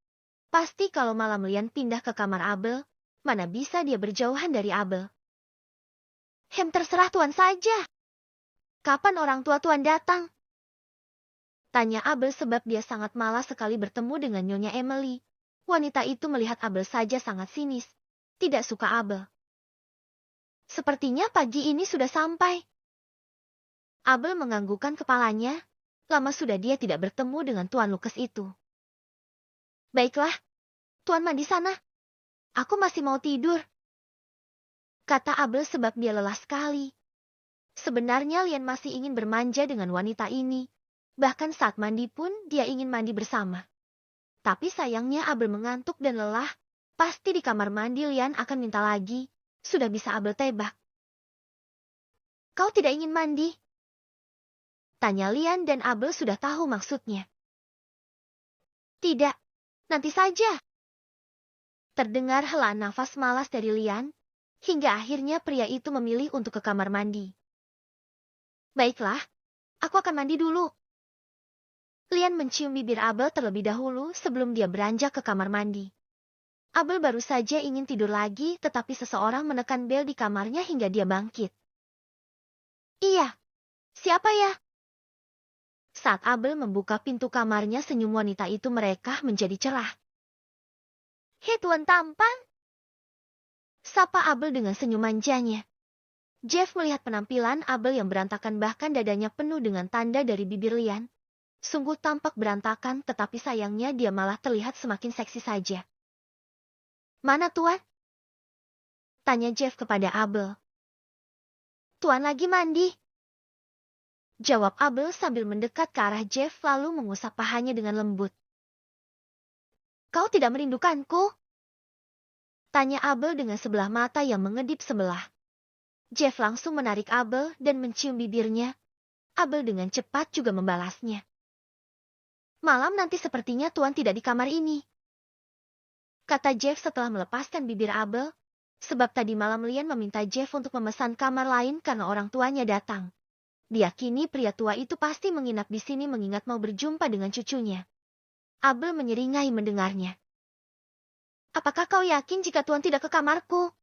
Pasti kalau malam Lian pindah ke kamar Abel, mana bisa dia berjauhan dari Abel. Terserah tuan saja. Kapan orang tua tuan datang? Tanya Abel sebab dia sangat malas sekali bertemu dengan Nyonya Emily. Wanita itu melihat Abel saja sangat sinis. Tidak suka Abel. Sepertinya pagi ini sudah sampai. Abel menganggukkan kepalanya. Lama sudah dia tidak bertemu dengan Tuan Lucas itu. Baiklah, Tuan mandi sana. Aku masih mau tidur. Kata Abel sebab dia lelah sekali. Sebenarnya Lian masih ingin bermanja dengan wanita ini. Bahkan saat mandi pun dia ingin mandi bersama. Tapi sayangnya Abel mengantuk dan lelah. Pasti di kamar mandi Lian akan minta lagi. Sudah bisa Abel tebak. Kau tidak ingin mandi? Tanya Lian dan Abel sudah tahu maksudnya. Tidak, nanti saja. Terdengar helaan nafas malas dari Lian. Hingga akhirnya pria itu memilih untuk ke kamar mandi. Baiklah, aku akan mandi dulu. Lian mencium bibir Abel terlebih dahulu sebelum dia beranjak ke kamar mandi. Abel baru saja ingin tidur lagi tetapi seseorang menekan bel di kamarnya hingga dia bangkit. Iya, siapa ya? Saat Abel membuka pintu kamarnya senyum wanita itu merekah menjadi cerah. Hei tuan tampan. Sapa Abel dengan senyum manjanya. Jeff melihat penampilan Abel yang berantakan bahkan dadanya penuh dengan tanda dari bibir Lian. Sungguh tampak berantakan tetapi sayangnya dia malah terlihat semakin seksi saja. Mana tuan? Tanya Jeff kepada Abel. Tuan lagi mandi. Jawab Abel sambil mendekat ke arah Jeff lalu mengusap pahanya dengan lembut. Kau tidak merindukanku? Tanya Abel dengan sebelah mata yang mengedip sebelah. Jeff langsung menarik Abel dan mencium bibirnya. Abel dengan cepat juga membalasnya. Malam nanti sepertinya tuan tidak di kamar ini. Kata Jeff setelah melepaskan bibir Abel. Sebab tadi malam Lian meminta Jeff untuk memesan kamar lain karena orang tuanya datang. Diyakini pria tua itu pasti menginap di sini mengingat mau berjumpa dengan cucunya. Abel menyeringai mendengarnya. Apakah kau yakin jika tuan tidak ke kamarku?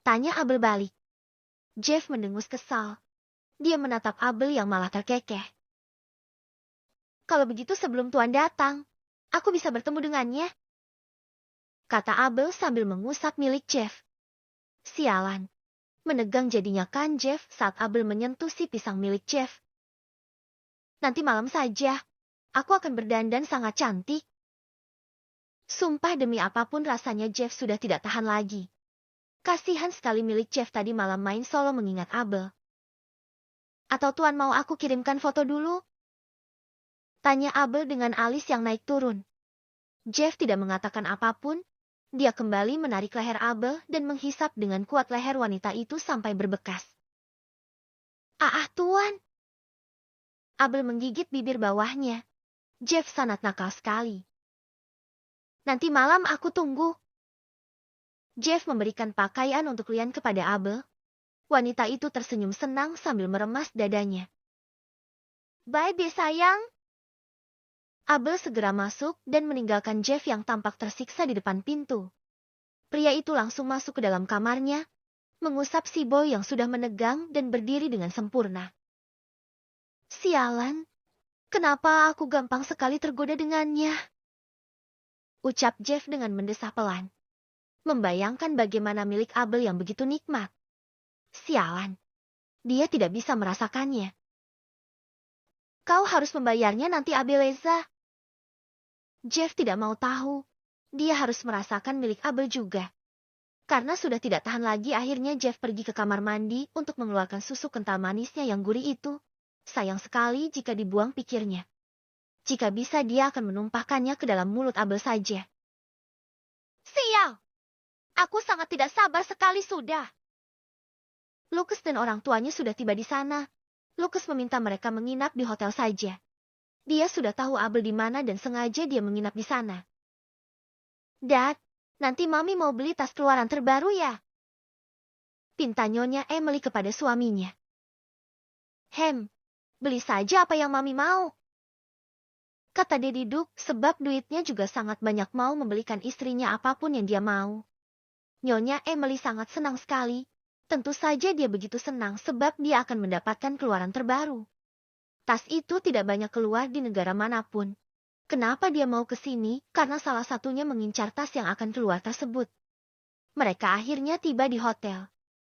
Tanya Abel balik. Jeff mendengus kesal. Dia menatap Abel yang malah terkekeh. Kalau begitu sebelum tuan datang, aku bisa bertemu dengannya. Kata Abel sambil mengusap milik Jeff. Sialan. Menegang jadinya kan Jeff saat Abel menyentuh si pisang milik Jeff. Nanti malam saja, aku akan berdandan sangat cantik. Sumpah demi apapun rasanya Jeff sudah tidak tahan lagi. Kasihan sekali milik Jeff tadi malam main solo mengingat Abel. Atau tuan mau aku kirimkan foto dulu? Tanya Abel dengan alis yang naik turun. Jeff tidak mengatakan apapun. Dia kembali menarik leher Abel dan menghisap dengan kuat leher wanita itu sampai berbekas. Tuan. Abel menggigit bibir bawahnya. Jeff sangat nakal sekali. Nanti malam aku tunggu. Jeff memberikan pakaian untuk Lian kepada Abel. Wanita itu tersenyum senang sambil meremas dadanya. Bye-bye sayang. Abel segera masuk dan meninggalkan Jeff yang tampak tersiksa di depan pintu. Pria itu langsung masuk ke dalam kamarnya, mengusap si boy yang sudah menegang dan berdiri dengan sempurna. Sialan, kenapa aku gampang sekali tergoda dengannya? Ucap Jeff dengan mendesah pelan. Membayangkan bagaimana milik Abel yang begitu nikmat. Sialan, dia tidak bisa merasakannya. Kau harus membayarnya nanti Abeleza. Jeff tidak mau tahu. Dia harus merasakan milik Abel juga. Karena sudah tidak tahan lagi, akhirnya Jeff pergi ke kamar mandi untuk mengeluarkan susu kental manisnya yang gurih itu. Sayang sekali jika dibuang, pikirnya. Jika bisa dia akan menumpahkannya ke dalam mulut Abel saja. Sial! Aku sangat tidak sabar sekali sudah. Lucas dan orang tuanya sudah tiba di sana. Lucas meminta mereka menginap di hotel saja. Dia sudah tahu Abel di mana dan sengaja dia menginap di sana. Dad, nanti Mami mau beli tas keluaran terbaru ya? Pinta Nyonya Emily kepada suaminya. Beli saja apa yang Mami mau. Kata Daddy Duke, sebab duitnya juga sangat banyak, mau membelikan istrinya apapun yang dia mau. Nyonya Emily sangat senang sekali. Tentu saja dia begitu senang sebab dia akan mendapatkan keluaran terbaru. Tas itu tidak banyak keluar di negara manapun. Kenapa dia mau ke sini? Karena salah satunya mengincar tas yang akan keluar tersebut. Mereka akhirnya tiba di hotel.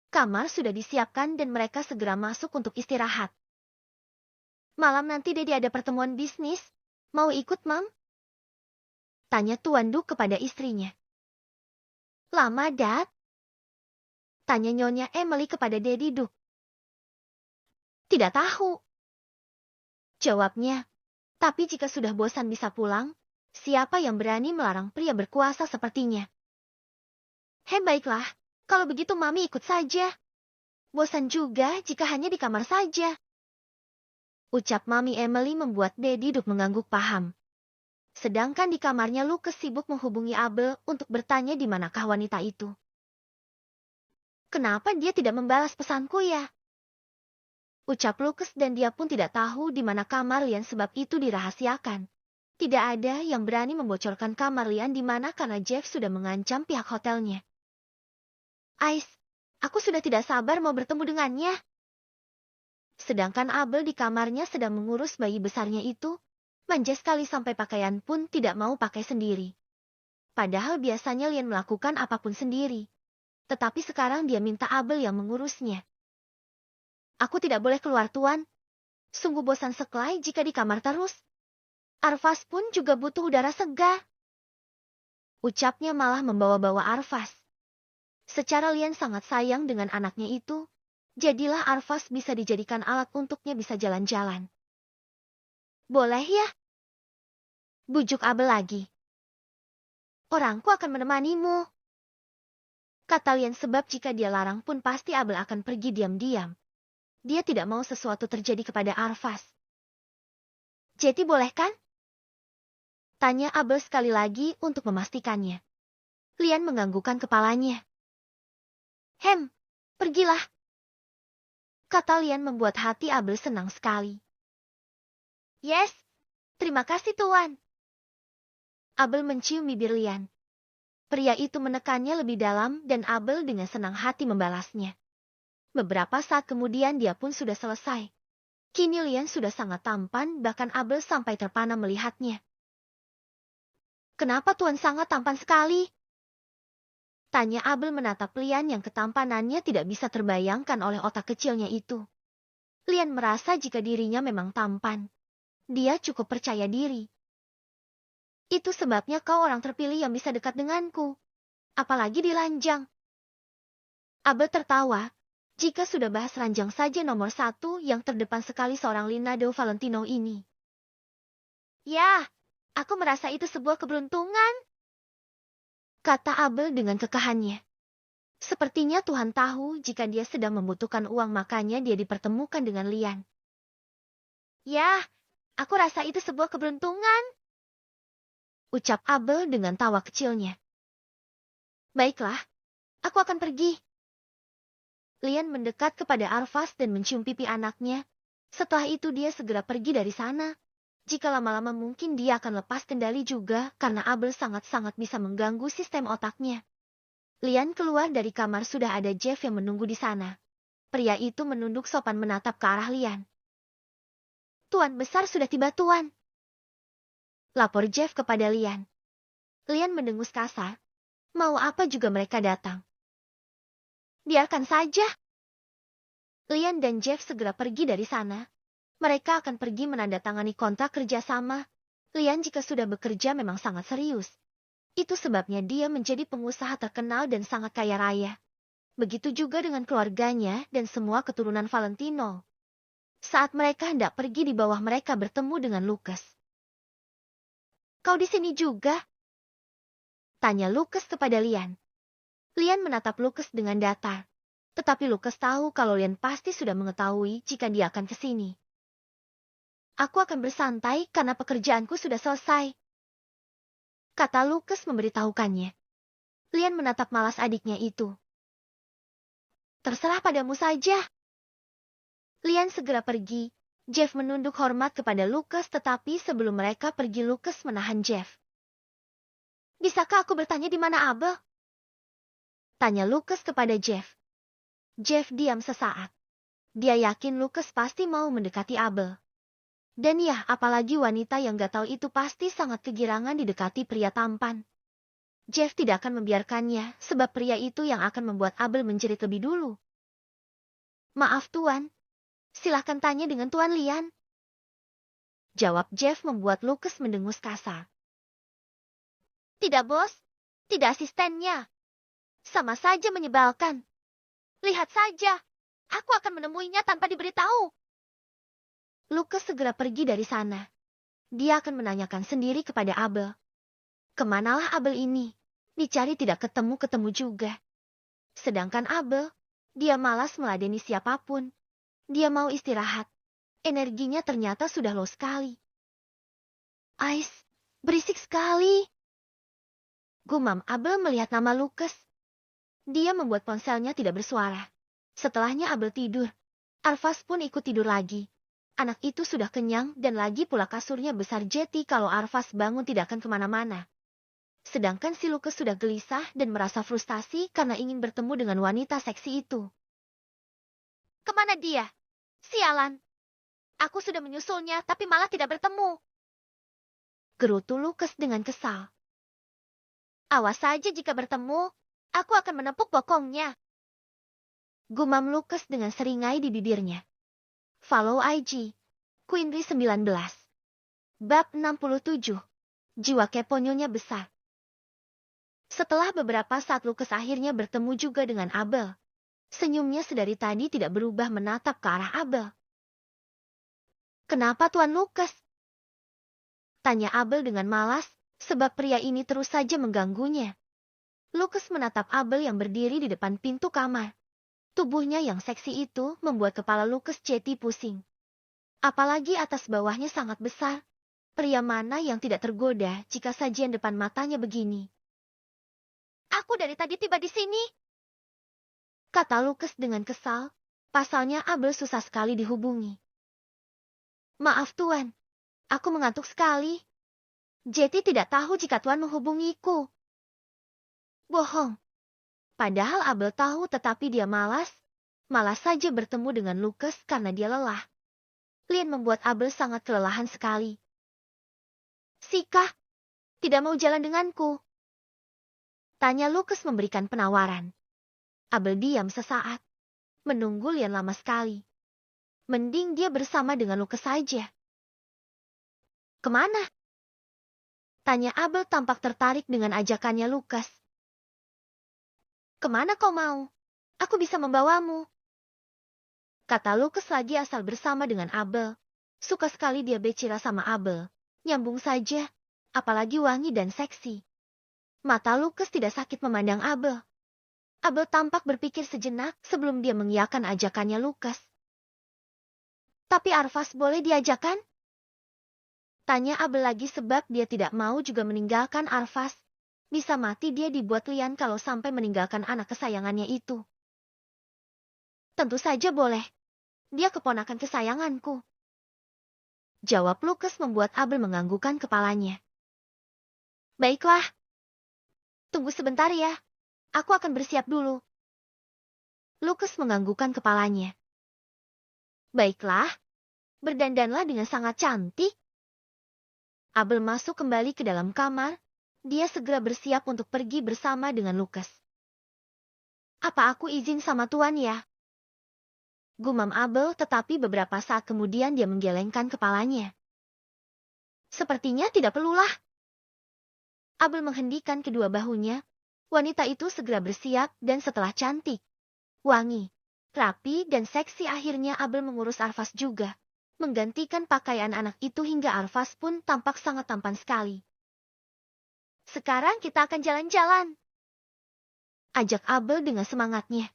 Kamar sudah disiapkan dan mereka segera masuk untuk istirahat. Malam nanti Dedi ada pertemuan bisnis. Mau ikut, Mam? Tanya Tuan Duke kepada istrinya. Lama, Dad? Tanya Nyonya Emily kepada Daddy Duke. Tidak tahu. Jawabnya. Tapi jika sudah bosan bisa pulang, siapa yang berani melarang pria berkuasa sepertinya? Baiklah, kalau begitu Mami ikut saja. Bosan juga jika hanya di kamar saja. Ucap Mami Emily membuat Daddy Duke mengangguk paham. Sedangkan di kamarnya Lucas sibuk menghubungi Abel untuk bertanya di manakah wanita itu. Kenapa dia tidak membalas pesanku ya? Ucap Lucas dan dia pun tidak tahu di mana kamar Lian sebab itu dirahasiakan. Tidak ada yang berani membocorkan kamar Lian di mana karena Jeff sudah mengancam pihak hotelnya. Ais, aku sudah tidak sabar mau bertemu dengannya. Sedangkan Abel di kamarnya sedang mengurus bayi besarnya itu, manja sekali sampai pakaian pun tidak mau pakai sendiri. Padahal biasanya Lian melakukan apapun sendiri. Tetapi sekarang dia minta Abel yang mengurusnya. Aku tidak boleh keluar, Tuan. Sungguh bosan sekali jika di kamar terus. Arvas pun juga butuh udara segar. Ucapnya malah membawa-bawa Arvas. Secara Lian sangat sayang dengan anaknya itu, jadilah Arvas bisa dijadikan alat untuknya bisa jalan-jalan. Boleh ya? Bujuk Abel lagi. Orangku akan menemanimu. Kata Lian sebab jika dia larang pun pasti Abel akan pergi diam-diam. Dia tidak mau sesuatu terjadi kepada Arvas. Jadi boleh kan? Tanya Abel sekali lagi untuk memastikannya. Lian menganggukkan kepalanya. Pergilah. Kata Lian membuat hati Abel senang sekali. Yes, terima kasih Tuan. Abel mencium bibir Lian. Pria itu menekannya lebih dalam dan Abel dengan senang hati membalasnya. Beberapa saat kemudian dia pun sudah selesai. Kini Lian sudah sangat tampan, bahkan Abel sampai terpana melihatnya. Kenapa Tuan sangat tampan sekali? Tanya Abel menatap Lian yang ketampanannya tidak bisa terbayangkan oleh otak kecilnya itu. Lian merasa jika dirinya memang tampan. Dia cukup percaya diri. Itu sebabnya kau orang terpilih yang bisa dekat denganku. Apalagi di ranjang. Abel tertawa. Jika sudah bahas ranjang saja nomor satu yang terdepan sekali seorang Leonardo Valentino ini. Ya, aku merasa itu sebuah keberuntungan. kata Abel dengan kekahannya. Sepertinya Tuhan tahu jika dia sedang membutuhkan uang, makanya dia dipertemukan dengan Lian. "Yah, aku rasa itu sebuah keberuntungan," ucap Abel dengan tawa kecilnya. "Baiklah, aku akan pergi." Lian mendekat kepada Arvas dan mencium pipi anaknya. Setelah itu dia segera pergi dari sana. Jika lama-lama mungkin dia akan lepas kendali juga karena Abel sangat-sangat bisa mengganggu sistem otaknya. Lian keluar dari kamar, sudah ada Jeff yang menunggu di sana. Pria itu menunduk sopan menatap ke arah Lian. "Tuan besar sudah tiba, Tuan," lapor Jeff kepada Lian. Lian mendengus kasar. Mau apa juga mereka datang. "Biarkan saja." Lian dan Jeff segera pergi dari sana. Mereka akan pergi menandatangani kontrak kerjasama. Lian jika sudah bekerja memang sangat serius. Itu sebabnya dia menjadi pengusaha terkenal dan sangat kaya raya. Begitu juga dengan keluarganya dan semua keturunan Valentino. Saat mereka hendak pergi, di bawah mereka bertemu dengan Lucas. "Kau di sini juga?" tanya Lucas kepada Lian. Lian menatap Lucas dengan datar. Tetapi Lucas tahu kalau Lian pasti sudah mengetahui jika dia akan ke sini. "Aku akan bersantai karena pekerjaanku sudah selesai," kata Lucas memberitahukannya. Lian menatap malas adiknya itu. "Terserah padamu saja." Lian segera pergi. Jeff menunduk hormat kepada Lucas, tetapi sebelum mereka pergi Lucas menahan Jeff. "Bisakah aku bertanya di mana Abel?" tanya Lucas kepada Jeff. Jeff diam sesaat. Dia yakin Lucas pasti mau mendekati Abel. Dan ya, apalagi wanita yang gak tahu itu pasti sangat kegirangan didekati pria tampan. Jeff tidak akan membiarkannya, sebab pria itu yang akan membuat Abel menjerit lebih dulu. "Maaf Tuan, silahkan tanya dengan Tuan Lian," jawab Jeff membuat Lucas mendengus kasar. "Tidak bos, tidak asistennya. Sama saja menyebalkan. Lihat saja, aku akan menemuinya tanpa diberitahu." Lucas segera pergi dari sana. Dia akan menanyakan sendiri kepada Abel. Kemanalah Abel ini? Dicari tidak ketemu-ketemu juga. Sedangkan Abel, dia malas meladeni siapapun. Dia mau istirahat. Energinya ternyata sudah low sekali. "Ais, berisik sekali," gumam Abel melihat nama Lucas. Dia membuat ponselnya tidak bersuara. Setelahnya Abel tidur. Arvas pun ikut tidur lagi. Anak itu sudah kenyang dan lagi pula kasurnya besar, jadi kalau Arvas bangun tidak akan kemana-mana. Sedangkan si Lucas sudah gelisah dan merasa frustasi karena ingin bertemu dengan wanita seksi itu. "Kemana dia? Sialan. Aku sudah menyusulnya tapi malah tidak bertemu," gerutu Lucas dengan kesal. "Awas saja jika bertemu, aku akan menepuk bokongnya," gumam Lucas dengan seringai di bibirnya. Follow IG Queenry 19. Bab 67. Jiwa keponyonya besar. Setelah beberapa saat Lucas akhirnya bertemu juga dengan Abel. Senyumnya sedari tadi tidak berubah menatap ke arah Abel. "Kenapa Tuan Lucas?" tanya Abel dengan malas, sebab pria ini terus saja mengganggunya. Lucas menatap Abel yang berdiri di depan pintu kamar. Tubuhnya yang seksi itu membuat kepala Lucas jadi pusing. Apalagi atas bawahnya sangat besar. Pria mana yang tidak tergoda jika sajian depan matanya begini? "Aku dari tadi tiba di sini," kata Lucas dengan kesal. Pasalnya Abel susah sekali dihubungi. "Maaf Tuan, aku mengantuk sekali. Jadi tidak tahu jika Tuan menghubungiku." Bohong. Padahal Abel tahu, tetapi dia malas saja bertemu dengan Lucas karena dia lelah. Lian membuat Abel sangat kelelahan sekali. "Sika, tidak mau jalan denganku?" tanya Lucas memberikan penawaran. Abel diam sesaat. Menunggu Lian lama sekali. Mending dia bersama dengan Lucas saja. "Kemana?" tanya Abel tampak tertarik dengan ajakannya Lucas. "Kemana kau mau? Aku bisa membawamu," kata Lucas lagi asal bersama dengan Abel. Suka sekali dia bicara sama Abel. Nyambung saja, apalagi wangi dan seksi. Mata Lucas tidak sakit memandang Abel. Abel tampak berpikir sejenak sebelum dia mengiyakan ajakannya Lucas. Tapi Arvas boleh diajakan? Tanya Abel lagi sebab dia tidak mau juga meninggalkan Arvas. Bisa mati dia dibuat lian kalau sampai meninggalkan anak kesayangannya itu. Tentu saja boleh. Dia keponakan kesayanganku. Jawab Lucas membuat Abel menganggukkan kepalanya. Baiklah. Tunggu sebentar ya. Aku akan bersiap dulu. Lucas menganggukkan kepalanya. Baiklah. Berdandanlah dengan sangat cantik. Abel masuk kembali ke dalam kamar. Dia segera bersiap untuk pergi bersama dengan Lucas. Apa aku izin sama tuan ya? Gumam Abel, tetapi beberapa saat kemudian dia menggelengkan kepalanya. Sepertinya tidak perlulah. Abel menghendikan kedua bahunya. Wanita itu segera bersiap dan setelah cantik, wangi, rapi dan seksi akhirnya Abel mengurus Arvas juga. Menggantikan pakaian anak itu hingga Arvas pun tampak sangat tampan sekali. Sekarang kita akan jalan-jalan. Ajak Abel dengan semangatnya.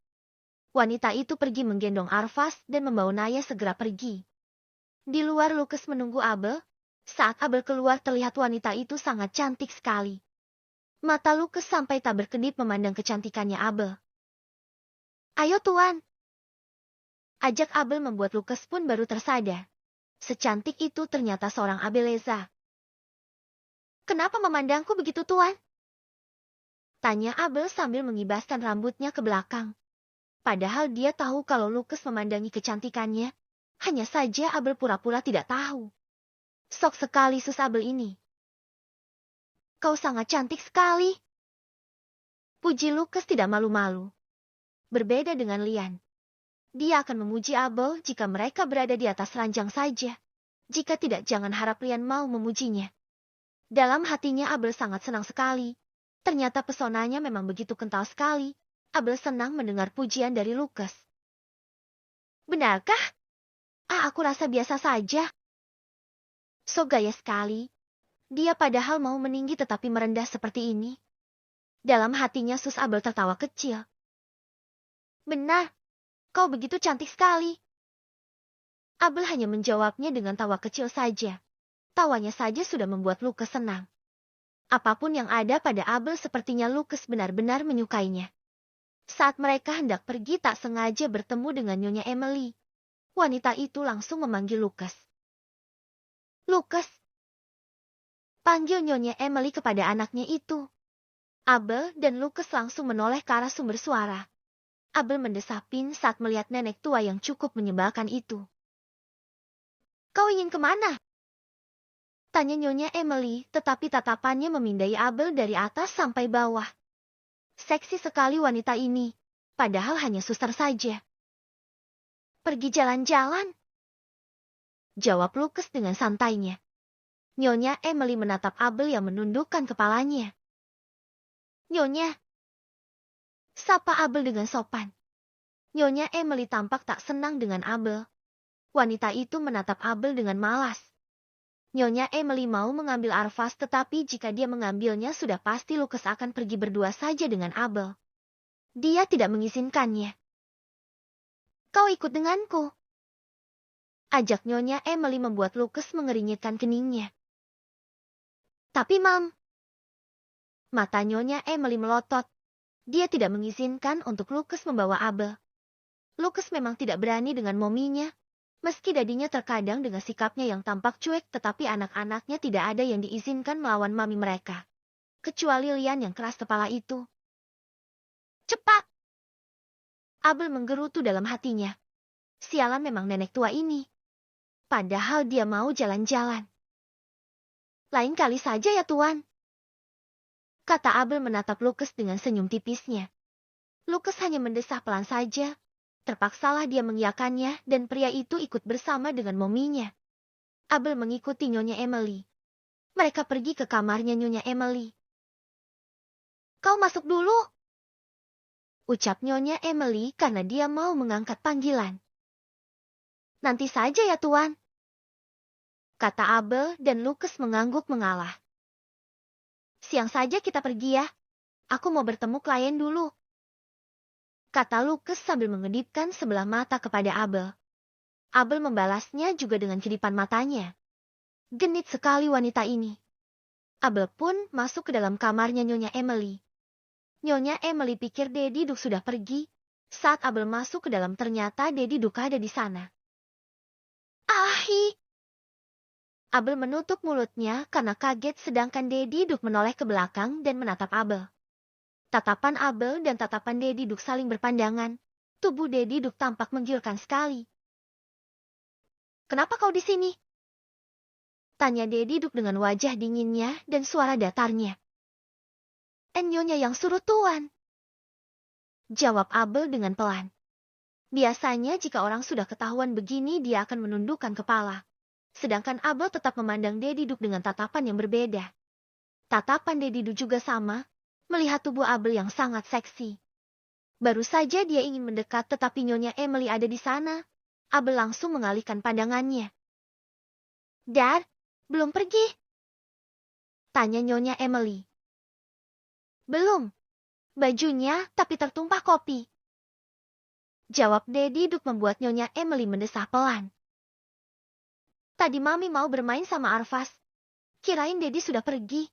Wanita itu pergi menggendong Arvas dan membawa Naya segera pergi. Di luar Lucas menunggu Abel. Saat Abel keluar terlihat wanita itu sangat cantik sekali. Mata Lucas sampai tak berkedip memandang kecantikannya Abel. Ayo tuan. Ajak Abel membuat Lucas pun baru tersadar. Secantik itu ternyata seorang Abeleza. Kenapa memandangku begitu tuan? Tanya Abel sambil mengibaskan rambutnya ke belakang. Padahal dia tahu kalau Lucas memandangi kecantikannya. Hanya saja Abel pura-pura tidak tahu. Sok sekali sus Abel ini. Kau sangat cantik sekali. Puji Lucas tidak malu-malu. Berbeda dengan Lian. Dia akan memuji Abel jika mereka berada di atas ranjang saja. Jika tidak, jangan harap Lian mau memujinya. Dalam hatinya Abel sangat senang sekali. Ternyata pesonanya memang begitu kental sekali. Abel senang mendengar pujian dari Lucas. Benarkah? Aku rasa biasa saja. So gaya sekali. Dia padahal mau meninggi tetapi merendah seperti ini. Dalam hatinya Sus Abel tertawa kecil. Benar, kau begitu cantik sekali. Abel hanya menjawabnya dengan tawa kecil saja. Tawanya saja sudah membuat Lucas senang. Apapun yang ada pada Abel sepertinya Lucas benar-benar menyukainya. Saat mereka hendak pergi tak sengaja bertemu dengan Nyonya Emily. Wanita itu langsung memanggil Lucas. Lucas. Panggil Nyonya Emily kepada anaknya itu. Abel dan Lucas langsung menoleh ke arah sumber suara. Abel mendesapin saat melihat nenek tua yang cukup menyebalkan itu. Kau ingin kemana? Tanya Nyonya Emily, tetapi tatapannya memindai Abel dari atas sampai bawah. Seksi sekali wanita ini, padahal hanya suster saja. Pergi jalan-jalan? Jawab Lucas dengan santainya. Nyonya Emily menatap Abel yang menundukkan kepalanya. Nyonya. Sapa Abel dengan sopan. Nyonya Emily tampak tak senang dengan Abel. Wanita itu menatap Abel dengan malas. Nyonya Emily mau mengambil Arvas tetapi jika dia mengambilnya sudah pasti Lucas akan pergi berdua saja dengan Abel. Dia tidak mengizinkannya. Kau ikut denganku. Ajak Nyonya Emily membuat Lucas mengeringitkan keningnya. Tapi Mam. Mata Nyonya Emily melotot. Dia tidak mengizinkan untuk Lucas membawa Abel. Lucas memang tidak berani dengan mominya. Meski dadinya terkadang dengan sikapnya yang tampak cuek tetapi anak-anaknya tidak ada yang diizinkan melawan mami mereka. Kecuali Lian yang keras kepala itu. Cepat! Abel menggerutu dalam hatinya. Sialan memang nenek tua ini. Padahal dia mau jalan-jalan. Lain kali saja ya tuan. Kata Abel menatap Lucas dengan senyum tipisnya. Lucas hanya mendesah pelan saja. Terpaksalah dia mengiyakannya dan pria itu ikut bersama dengan mominya. Abel mengikuti Nyonya Emily. Mereka pergi ke kamarnya Nyonya Emily. Kau masuk dulu. Ucap Nyonya Emily karena dia mau mengangkat panggilan. Nanti saja ya tuan. Kata Abel dan Lucas mengangguk mengalah. Siang saja kita pergi ya, Aku mau bertemu klien dulu, kata Lucas sambil mengedipkan sebelah mata kepada Abel. Abel membalasnya juga dengan kedipan matanya. Genit sekali wanita ini. Abel pun masuk ke dalam kamarnya Nyonya Emily. Nyonya Emily pikir Daddy Duke sudah pergi. Saat Abel masuk ke dalam ternyata Daddy Duke ada di sana. Ahi! Abel menutup mulutnya karena kaget sedangkan Daddy Duke menoleh ke belakang dan menatap Abel. Tatapan Abel dan tatapan Daddy Duke saling berpandangan. Tubuh Daddy Duke tampak menggiurkan sekali. Kenapa kau di sini? Tanya Daddy Duke dengan wajah dinginnya dan suara datarnya. Nyonya yang suruh tuan. Jawab Abel dengan pelan. Biasanya jika orang sudah ketahuan begini dia akan menundukkan kepala. Sedangkan Abel tetap memandang Daddy Duke dengan tatapan yang berbeda. Tatapan Daddy Duke juga sama, melihat tubuh Abel yang sangat seksi. Baru saja dia ingin mendekat tetapi Nyonya Emily ada di sana. Abel langsung mengalihkan pandangannya. Dad, belum pergi? Tanya Nyonya Emily. Belum. Bajunya tapi tertumpah kopi. Jawab Daddy Duke membuat Nyonya Emily mendesah pelan. Tadi Mami mau bermain sama Arvas. Kirain Daddy sudah pergi.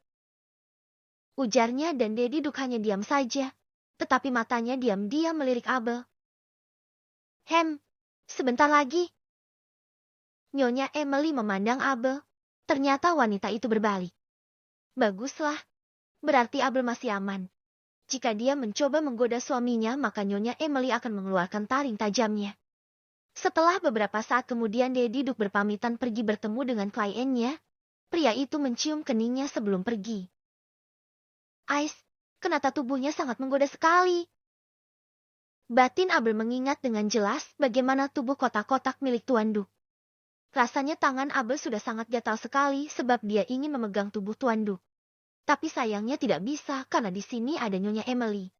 Ujarnya dan Daddy Duke hanya diam saja. Tetapi matanya diam-diam melirik Abel. Sebentar lagi. Nyonya Emily memandang Abel. Ternyata wanita itu berbalik. Baguslah. Berarti Abel masih aman. Jika dia mencoba menggoda suaminya, maka Nyonya Emily akan mengeluarkan taring tajamnya. Setelah beberapa saat kemudian Daddy Duke berpamitan pergi bertemu dengan kliennya. Pria itu mencium keningnya sebelum pergi. Ais, kenapa tubuhnya sangat menggoda sekali. Batin Abel mengingat dengan jelas bagaimana tubuh kotak-kotak milik Tuan Duke. Rasanya tangan Abel sudah sangat gatal sekali sebab dia ingin memegang tubuh Tuan Duke. Tapi sayangnya tidak bisa karena di sini ada Nyonya Emily.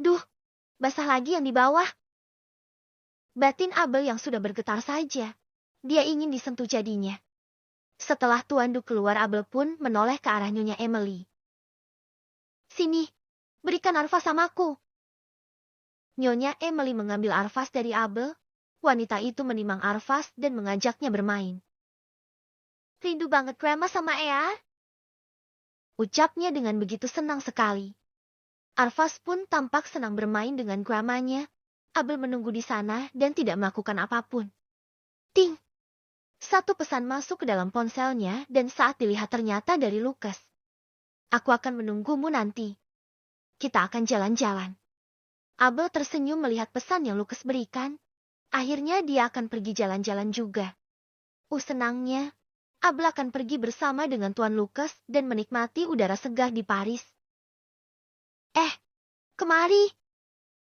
Duh, basah lagi yang di bawah. Batin Abel yang sudah bergetar saja. Dia ingin disentuh jadinya. Setelah Tuan Duke keluar, Abel pun menoleh ke arah Nyonya Emily. Sini, berikan Arvas samaku. Nyonya Emily mengambil Arvas dari Abel. Wanita itu menimang Arvas dan mengajaknya bermain. Rindu banget Grandma sama Ea. Ucapnya dengan begitu senang sekali. Arvas pun tampak senang bermain dengan Grandmanya. Abel menunggu di sana dan tidak melakukan apapun. Ting! Satu pesan masuk ke dalam ponselnya dan saat dilihat ternyata dari Lucas. Aku akan menunggumu nanti. Kita akan jalan-jalan. Abel tersenyum melihat pesan yang Lucas berikan. Akhirnya dia akan pergi jalan-jalan juga. Senangnya, Abel akan pergi bersama dengan Tuan Lucas dan menikmati udara segar di Paris. Kemari.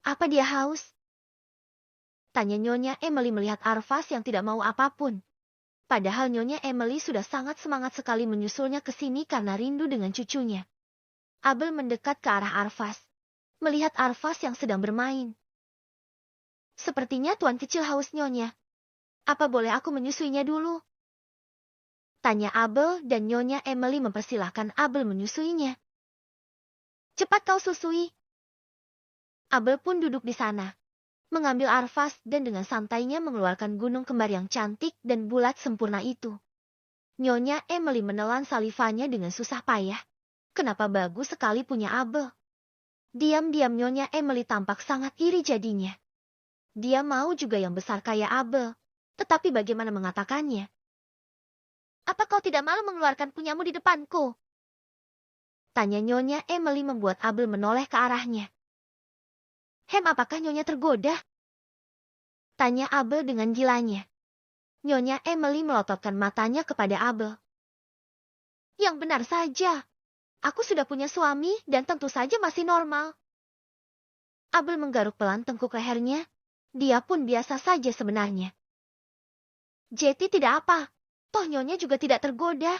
Apa dia haus? Tanya Nyonya Emily melihat Arvas yang tidak mau apapun. Padahal Nyonya Emily sudah sangat semangat sekali menyusulnya ke sini karena rindu dengan cucunya. Abel mendekat ke arah Arvas. Melihat Arvas yang sedang bermain. Sepertinya Tuan kecil haus Nyonya. Apa boleh aku menyusuinya dulu? Tanya Abel dan Nyonya Emily mempersilahkan Abel menyusuinya. Cepat kau susui. Abel pun duduk di sana. Mengambil Arvas dan dengan santainya mengeluarkan gunung kembar yang cantik dan bulat sempurna itu. Nyonya Emily menelan salivanya dengan susah payah. Kenapa bagus sekali punya Abel? Diam-diam Nyonya Emily tampak sangat iri jadinya. Dia mau juga yang besar kayak Abel. Tetapi bagaimana mengatakannya? Apa kau tidak malu mengeluarkan punyamu di depanku? Tanya Nyonya Emily membuat Abel menoleh ke arahnya. Apakah Nyonya tergoda? Tanya Abel dengan gilanya. Nyonya Emily melototkan matanya kepada Abel. Yang benar saja. Aku sudah punya suami dan tentu saja masih normal. Abel menggaruk pelan tengkuk lehernya. Dia pun biasa saja sebenarnya. Jetty tidak apa. Toh Nyonya juga tidak tergoda.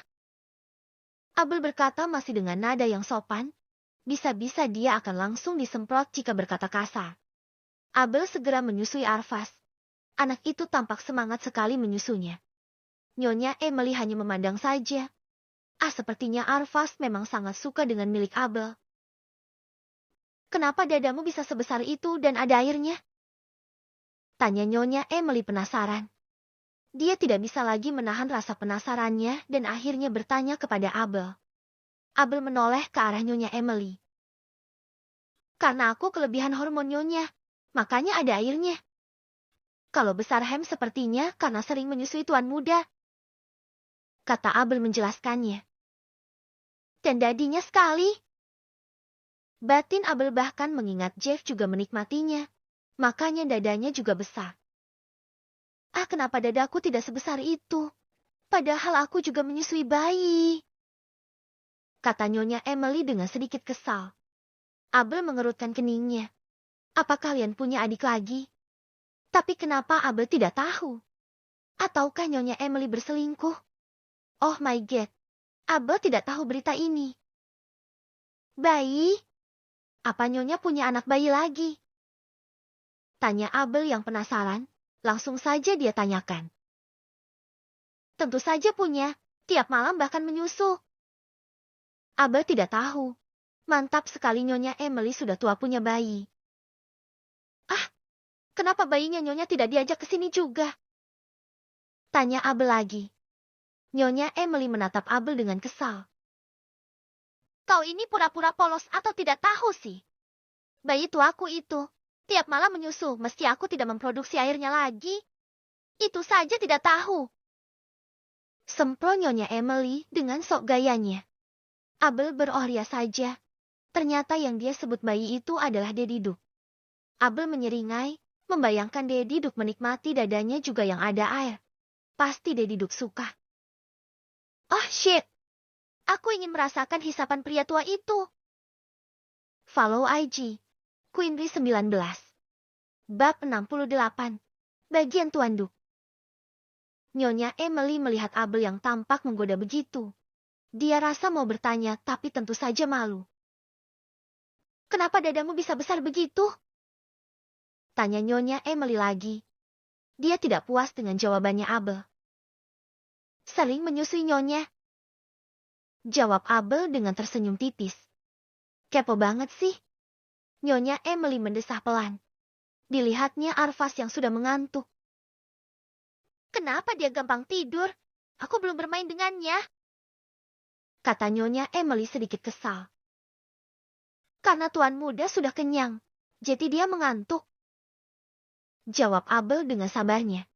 Abel berkata masih dengan nada yang sopan. Bisa-bisa dia akan langsung disemprot jika berkata kasar. Abel segera menyusui Arvas. Anak itu tampak semangat sekali menyusunya. Nyonya Emily hanya memandang saja. Sepertinya Arvas memang sangat suka dengan milik Abel. Kenapa dadamu bisa sebesar itu dan ada airnya? Tanya Nyonya Emily penasaran. Dia tidak bisa lagi menahan rasa penasarannya dan akhirnya bertanya kepada Abel. Abel menoleh ke arah Nyonya Emily. Karena aku kelebihan hormon Nyonya, makanya ada airnya. Kalau besar Hem sepertinya karena sering menyusui tuan muda. Kata Abel menjelaskannya. Dan dadinya sekali. Batin Abel bahkan mengingat Jeff juga menikmatinya. Makanya dadanya juga besar. Ah, kenapa dadaku tidak sebesar itu? Padahal aku juga menyusui bayi. Kata Nyonya Emily dengan sedikit kesal. Abel mengerutkan keningnya. Apa kalian punya adik lagi? Tapi kenapa Abel tidak tahu? Ataukah Nyonya Emily berselingkuh? Oh my god, Abel tidak tahu berita ini. Bayi? Apa Nyonya punya anak bayi lagi? Tanya Abel yang penasaran, langsung saja dia tanyakan. Tentu saja punya, tiap malam bahkan menyusu. Abel tidak tahu. Mantap sekali Nyonya Emily sudah tua punya bayi. Ah, kenapa bayinya Nyonya tidak diajak ke sini juga? Tanya Abel lagi. Nyonya Emily menatap Abel dengan kesal. Kau ini pura-pura polos atau tidak tahu sih? Bayi tuaku itu, tiap malam menyusu, mesti aku tidak memproduksi airnya lagi. Itu saja tidak tahu. Sempro Nyonya Emily dengan sok gayanya. Abel berohria saja. Ternyata yang dia sebut bayi itu adalah Daddy Duck. Abel menyeringai, membayangkan Daddy Duck menikmati dadanya juga yang ada air. Pasti Daddy Duck suka. Oh shit! Aku ingin merasakan hisapan pria tua itu. Follow IG. Queenry 19. Bab 68. Bagian Tuan Duck. Nyonya Emily melihat Abel yang tampak menggoda begitu. Dia rasa mau bertanya tapi tentu saja malu. Kenapa dadamu bisa besar begitu? Tanya Nyonya Emily lagi. Dia tidak puas dengan jawabannya Abel. Sering menyusui Nyonya. Jawab Abel dengan tersenyum tipis. Kepo banget sih. Nyonya Emily mendesah pelan. Dilihatnya Arvas yang sudah mengantuk. Kenapa dia gampang tidur? Aku belum bermain dengannya. Kata Nyonya Emily sedikit kesal. Karena tuan muda sudah kenyang, jadi dia mengantuk. Jawab Abel dengan sabarnya.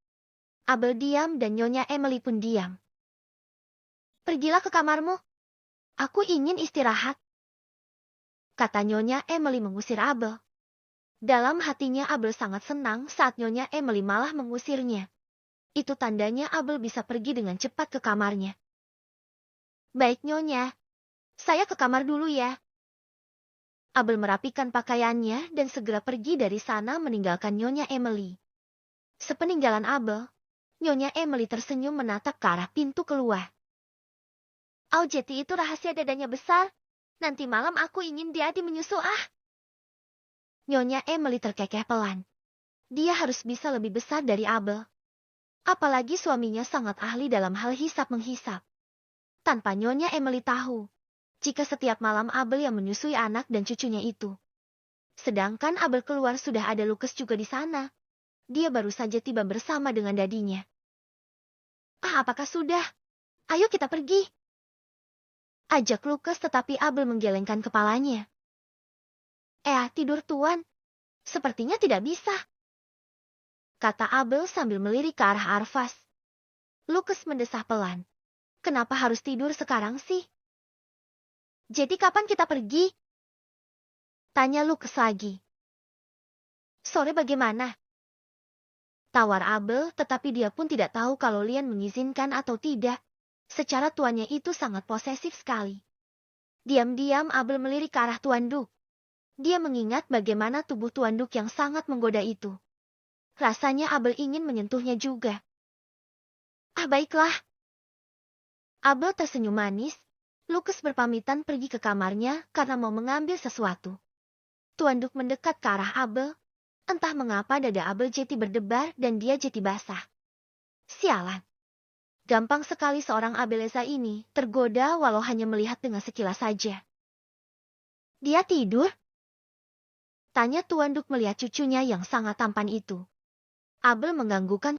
Abel diam dan Nyonya Emily pun diam. Pergilah ke kamarmu. Aku ingin istirahat. Kata Nyonya Emily mengusir Abel. Dalam hatinya Abel sangat senang saat Nyonya Emily malah mengusirnya. Itu tandanya Abel bisa pergi dengan cepat ke kamarnya. Baik Nyonya, saya ke kamar dulu ya. Abel merapikan pakaiannya dan segera pergi dari sana meninggalkan Nyonya Emily. Sepeninggalan Abel, Nyonya Emily tersenyum menatap ke arah pintu keluar. Oh jadi itu rahasia dadanya besar. Nanti malam aku ingin dia menyusu ah. Nyonya Emily terkekeh pelan. Dia harus bisa lebih besar dari Abel. Apalagi suaminya sangat ahli dalam hal hisap-menghisap. Tanpa Nyonya Emily tahu, jika setiap malam Abel yang menyusui anak dan cucunya itu. Sedangkan Abel keluar sudah ada Lucas juga di sana. Dia baru saja tiba bersama dengan dadinya. Ah, apakah sudah? Ayo kita pergi. Ajak Lucas tetapi Abel menggelengkan kepalanya. Tidur tuan. Sepertinya tidak bisa. Kata Abel sambil melirik ke arah Arvas. Lucas mendesah pelan. Kenapa harus tidur sekarang sih? Jadi kapan kita pergi? Tanya Lucas lagi. Sore bagaimana? Tawar Abel tetapi dia pun tidak tahu kalau Lian mengizinkan atau tidak. Secara tuannya itu sangat posesif sekali. Diam-diam Abel melirik ke arah Tuan Duck. Dia mengingat bagaimana tubuh Tuan Duck yang sangat menggoda itu. Rasanya Abel ingin menyentuhnya juga. Ah baiklah. Abel tersenyum manis. Lucas berpamitan pergi ke kamarnya karena mau mengambil sesuatu. Tuan Duck mendekat ke arah Abel. Entah mengapa dada Abel jadi berdebar dan dia jadi basah. Sialan. Gampang sekali seorang Abeleza ini tergoda walau hanya melihat dengan sekilas saja. Dia tidur? Tanya Tuan Duk melihat cucunya yang sangat tampan itu. Abel mengganggukan